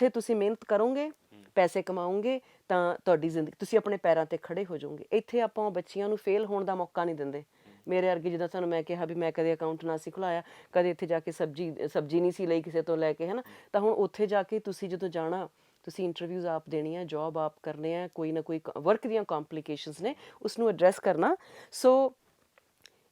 ਤੁਸੀਂ ਮਿਹਨਤ ਕਰੋਗੇ, ਪੈਸੇ ਕਮਾਓਗੇ ਤਾਂ ਤੁਹਾਡੀ ਜ਼ਿੰਦਗੀ, ਤੁਸੀਂ ਆਪਣੇ ਪੈਰਾਂ ਤੇ ਖੜੇ ਹੋ ਜਾਓਗੇ। ਇੱਥੇ ਆਪਾਂ ਬੱਚੀਆਂ ਨੂੰ ਫੇਲ ਹੋਣ ਦਾ ਮੌਕਾ ਨਹੀਂ ਦਿੰਦੇ। ਮੇਰੇ ਵਰਗੇ, ਜਿੱਦਾਂ ਤੁਹਾਨੂੰ ਮੈਂ ਕਿਹਾ ਵੀ ਮੈਂ ਕਦੇ ਅਕਾਊਂਟ ਨਾ ਸੀ ਖੁਲਾਇਆ, ਕਦੇ ਇੱਥੇ ਜਾ ਕੇ ਸਬਜ਼ੀ ਨਹੀਂ ਸੀ ਲਈ ਕਿਸੇ ਤੋਂ ਲੈ ਕੇ, ਹੈ ਨਾ। ਤਾਂ ਹੁਣ ਉੱਥੇ ਜਾ ਕੇ ਤੁਸੀਂ ਜਦੋਂ ਜਾਣਾ, ਤੁਸੀਂ ਇੰਟਰਵਿਊਜ਼ ਆਪ ਦੇਣੀਆਂ, ਜੌਬ ਆਪ ਕਰਨੇ ਆ, ਕੋਈ ਨਾ ਕੋਈ ਵਰਕ ਦੀਆਂ ਕੰਪਲਿਕੇਸ਼ਨਸ ਨੇ, ਉਸਨੂੰ ਐਡਰੈਸ ਕਰਨਾ। ਸੋ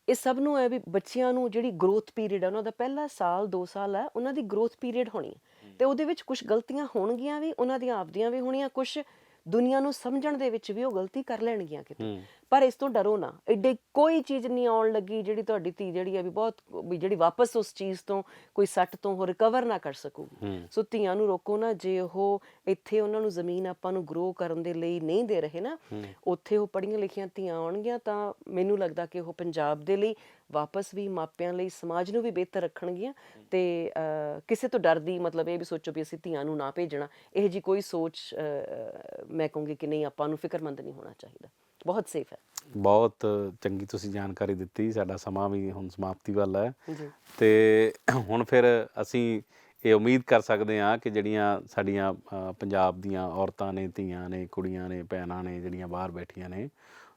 ਇਹ ਸਭ ਨੂੰ ਹੈ ਵੀ ਬੱਚਿਆਂ ਨੂੰ ਜਿਹੜੀ ਗਰੋਥ ਪੀਰੀਅਡ ਹੈ, ਉਹਨਾਂ ਦਾ ਪਹਿਲਾ ਸਾਲ 2 ਸਾਲ ਹੈ, ਉਹਨਾਂ ਦੀ ਗਰੋਥ ਪੀਰੀਅਡ ਹੋਣੀ ਹੈ ਤੇ ਉਹਦੇ ਵਿੱਚ ਕੁਝ ਗਲਤੀਆਂ ਹੋਣਗੀਆਂ ਵੀ, ਉਹਨਾਂ ਦੀਆਂ ਆਪਦੀਆਂ ਵੀ ਹੋਣੀਆਂ, ਕੁਝ ਦੁਨੀਆ ਨੂੰ ਸਮਝਣ ਦੇ ਵਿੱਚ ਵੀ ਉਹ ਗਲਤੀ ਕਰ ਲੈਣਗੀਆਂ ਕਿਤੇ। ਪਰ ਇਸ ਤੋਂ ਡਰੋ ਨਾ, ਐਡੇ ਕੋਈ ਚੀਜ਼ ਨਹੀਂ ਆਉਣ ਲੱਗੀ ਜਿਹੜੀ ਤੁਹਾਡੀ ਧੀ ਜਿਹੜੀ ਹੈ ਵੀ ਜਿਹੜੀ ਵਾਪਸ ਉਸ ਚੀਜ਼ ਤੋਂ, ਕੋਈ ਸੱਟ ਤੋਂ ਉਹ ਰਿਕਵਰ ਨਾ ਕਰ ਸਕੂਗੀ। ਸੋ ਧੀਆਂ ਨੂੰ ਰੋਕੋ ਨਾ, ਜੇ ਉਹ ਇੱਥੇ ਉਹਨਾਂ ਨੂੰ ਜ਼ਮੀਨ ਆਪਾਂ ਨੂੰ ਗਰੋ ਕਰਨ ਦੇ ਲਈ ਨਹੀਂ ਦੇ ਰਹੇ ਨਾ, ਉੱਥੇ ਉਹ ਪੜ੍ਹੀਆਂ ਲਿਖੀਆਂ ਧੀਆਂ ਆਉਣਗੀਆਂ ਤਾਂ ਮੈਨੂੰ ਲੱਗਦਾ ਕਿ ਉਹ ਪੰਜਾਬ ਦੇ ਲਈ ਵਾਪਸ ਵੀ, ਮਾਪਿਆਂ ਲਈ, ਸਮਾਜ ਨੂੰ ਵੀ ਬਿਹਤਰ ਰੱਖਣਗੀਆਂ। ਤੇ ਕਿਸੇ ਤੋਂ ਡਰ ਦੀ ਮਤਲਬ ਇਹ ਵੀ ਸੋਚੋ ਵੀ ਅਸੀਂ ਧੀਆਂ ਨੂੰ ਨਾ ਭੇਜਣਾ, ਇਹੋ ਜਿਹੀ ਕੋਈ ਸੋਚ ਮੈਂ ਕਹੂੰਗੀ ਕਿ ਨਹੀਂ, ਆਪਾਂ ਨੂੰ ਫਿਕਰਮੰਦ ਨਹੀਂ ਹੋਣਾ ਚਾਹੀਦਾ, ਬਹੁਤ ਸੇਫ ਹੈ। ਬਹੁਤ ਚੰਗੀ ਤੁਸੀਂ ਜਾਣਕਾਰੀ ਦਿੱਤੀ। ਸਾਡਾ ਸਮਾਂ ਵੀ ਹੁਣ ਸਮਾਪਤੀ ਵੱਲ ਹੈ ਤੇ ਹੁਣ ਫਿਰ ਅਸੀਂ ਇਹ ਉਮੀਦ ਕਰ ਸਕਦੇ ਹਾਂ ਕਿ ਜਿਹੜੀਆਂ ਸਾਡੀਆਂ ਪੰਜਾਬ ਦੀਆਂ ਔਰਤਾਂ ਨੇ, ਧੀਆਂ ਨੇ, ਕੁੜੀਆਂ ਨੇ, ਭੈਣਾਂ ਨੇ, ਜਿਹੜੀਆਂ ਬਾਹਰ ਬੈਠੀਆਂ ਨੇ,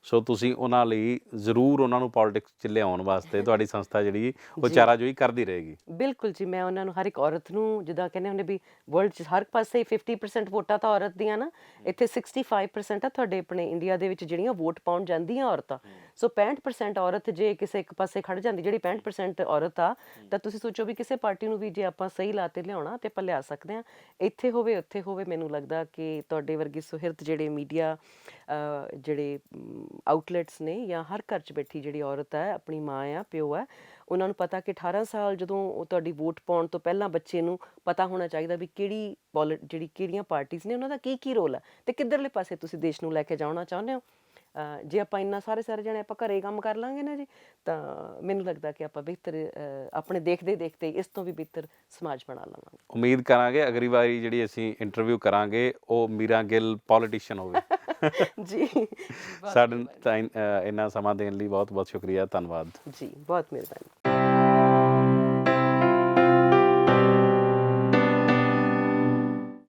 ਸੋ ਤੁਸੀਂ ਉਹਨਾਂ ਲਈ ਜ਼ਰੂਰ ਉਹਨਾਂ ਨੂੰ ਪੋਲੀਟਿਕਸ 'ਚ ਲਿਆਉਣ ਵਾਸਤੇ ਤੁਹਾਡੀ ਸੰਸਥਾ ਜਿਹੜੀ ਉਹ ਚਾਰਾਜੋਈ ਕਰਦੀ ਰਹੇਗੀ। ਬਿਲਕੁਲ ਜੀ, ਮੈਂ ਉਹਨਾਂ ਨੂੰ, ਹਰ ਇੱਕ ਔਰਤ ਨੂੰ, ਜਿੱਦਾਂ ਕਹਿੰਦੇ ਹੁੰਦੇ ਵੀ ਵਰਲਡ 'ਚ ਹਰ ਪਾਸੇ 50% ਵੋਟਾਂ ਤਾਂ ਔਰਤ ਦੀਆਂ ਨਾ, ਇੱਥੇ 65% ਆ ਤੁਹਾਡੇ ਆਪਣੇ ਇੰਡੀਆ ਦੇ ਵਿੱਚ ਜਿਹੜੀਆਂ ਵੋਟ ਪਾਉਣ ਜਾਂਦੀਆਂ ਔਰਤਾਂ। ਸੋ 65% ਔਰਤ ਜੇ ਕਿਸੇ ਇੱਕ ਪਾਸੇ ਖੜ ਜਾਂਦੀ, ਜਿਹੜੀ 65% ਔਰਤ ਆ, ਤਾਂ ਤੁਸੀਂ ਸੋਚੋ ਵੀ ਕਿਸੇ ਪਾਰਟੀ ਨੂੰ ਵੀ ਜੇ ਆਪਾਂ ਸਹੀ ਲਾਤੇ ਲਿਆਉਣਾ ਤੇ ਆਪਾਂ ਲਿਆ ਸਕਦੇ ਹਾਂ। ਇੱਥੇ ਹੋਵੇ ਉੱਥੇ ਹੋਵੇ, ਮੈਨੂੰ ਲੱਗਦਾ ਕਿ ਤੁਹਾਡੇ ਵਰਗੇ ਸੁਹਿਰਦ ਜਿਹੜੇ ਮੀਡੀਆ ਜਿਹੜੇ ਆਊਟਲੈਟਸ ਨੇ ਜਾਂ ਹਰ ਘਰ 'ਚ ਬੈਠੀ ਜਿਹੜੀ ਔਰਤ ਹੈ, ਆਪਣੀ ਮਾਂ ਆ, ਪਿਓ ਹੈ, ਉਹਨਾਂ ਨੂੰ ਪਤਾ ਕਿ 18 ਸਾਲ ਜਦੋਂ ਉਹ ਤੁਹਾਡੀ ਵੋਟ ਪਾਉਣ ਤੋਂ ਪਹਿਲਾਂ ਬੱਚੇ ਨੂੰ ਪਤਾ ਹੋਣਾ ਚਾਹੀਦਾ ਵੀ ਜਿਹੜੀ ਕਿਹੜੀਆਂ ਪਾਰਟੀਆਂ ਨੇ ਉਹਨਾਂ ਦਾ ਕੀ ਰੋਲ ਹੈ ਤੇ ਕਿੱਧਰਲੇ ਪਾਸੇ ਤੁਸੀਂ ਦੇਸ਼ ਨੂੰ ਲੈ ਕੇ ਜਾਣਾ ਚਾਹੁੰਦੇ ਹੋ। ਜੇ ਆਪਾਂ ਇੰਨਾ ਸਾਰੇ ਜਣੇ ਆਪਾਂ ਘਰੇ ਕੰਮ ਕਰ ਲਾਂਗੇ ਨਾ ਜੀ, ਤਾਂ ਮੈਨੂੰ ਲੱਗਦਾ ਕਿ ਆਪਾਂ ਬਿਹਤਰ ਆਪਣੇ ਦੇਖਦੇ ਇਸ ਤੋਂ ਵੀ ਬਿਹਤਰ ਸਮਾਜ ਬਣਾ ਲਵਾਂਗੇ। ਉਮੀਦ ਕਰਾਂਗੇ ਅਗਲੀ ਵਾਰੀ ਜਿਹੜੀ ਅਸੀਂ ਇੰਟਰਵਿਊ ਕਰਾਂਗੇ ਉਹ ਮੀਰਾ ਗਿੱਲ ਪੋਲੀਟੀਸ਼ੀਅਨ ਹੋਵੇ। ਜੀ ਸਾਡੇ ਇੰਨਾ ਸਮਾਂ ਦੇਣ ਲਈ ਬਹੁਤ ਬਹੁਤ ਸ਼ੁਕਰੀਆ, ਧੰਨਵਾਦ ਜੀ, ਬਹੁਤ ਮਿਹਰਬਾਨੀ।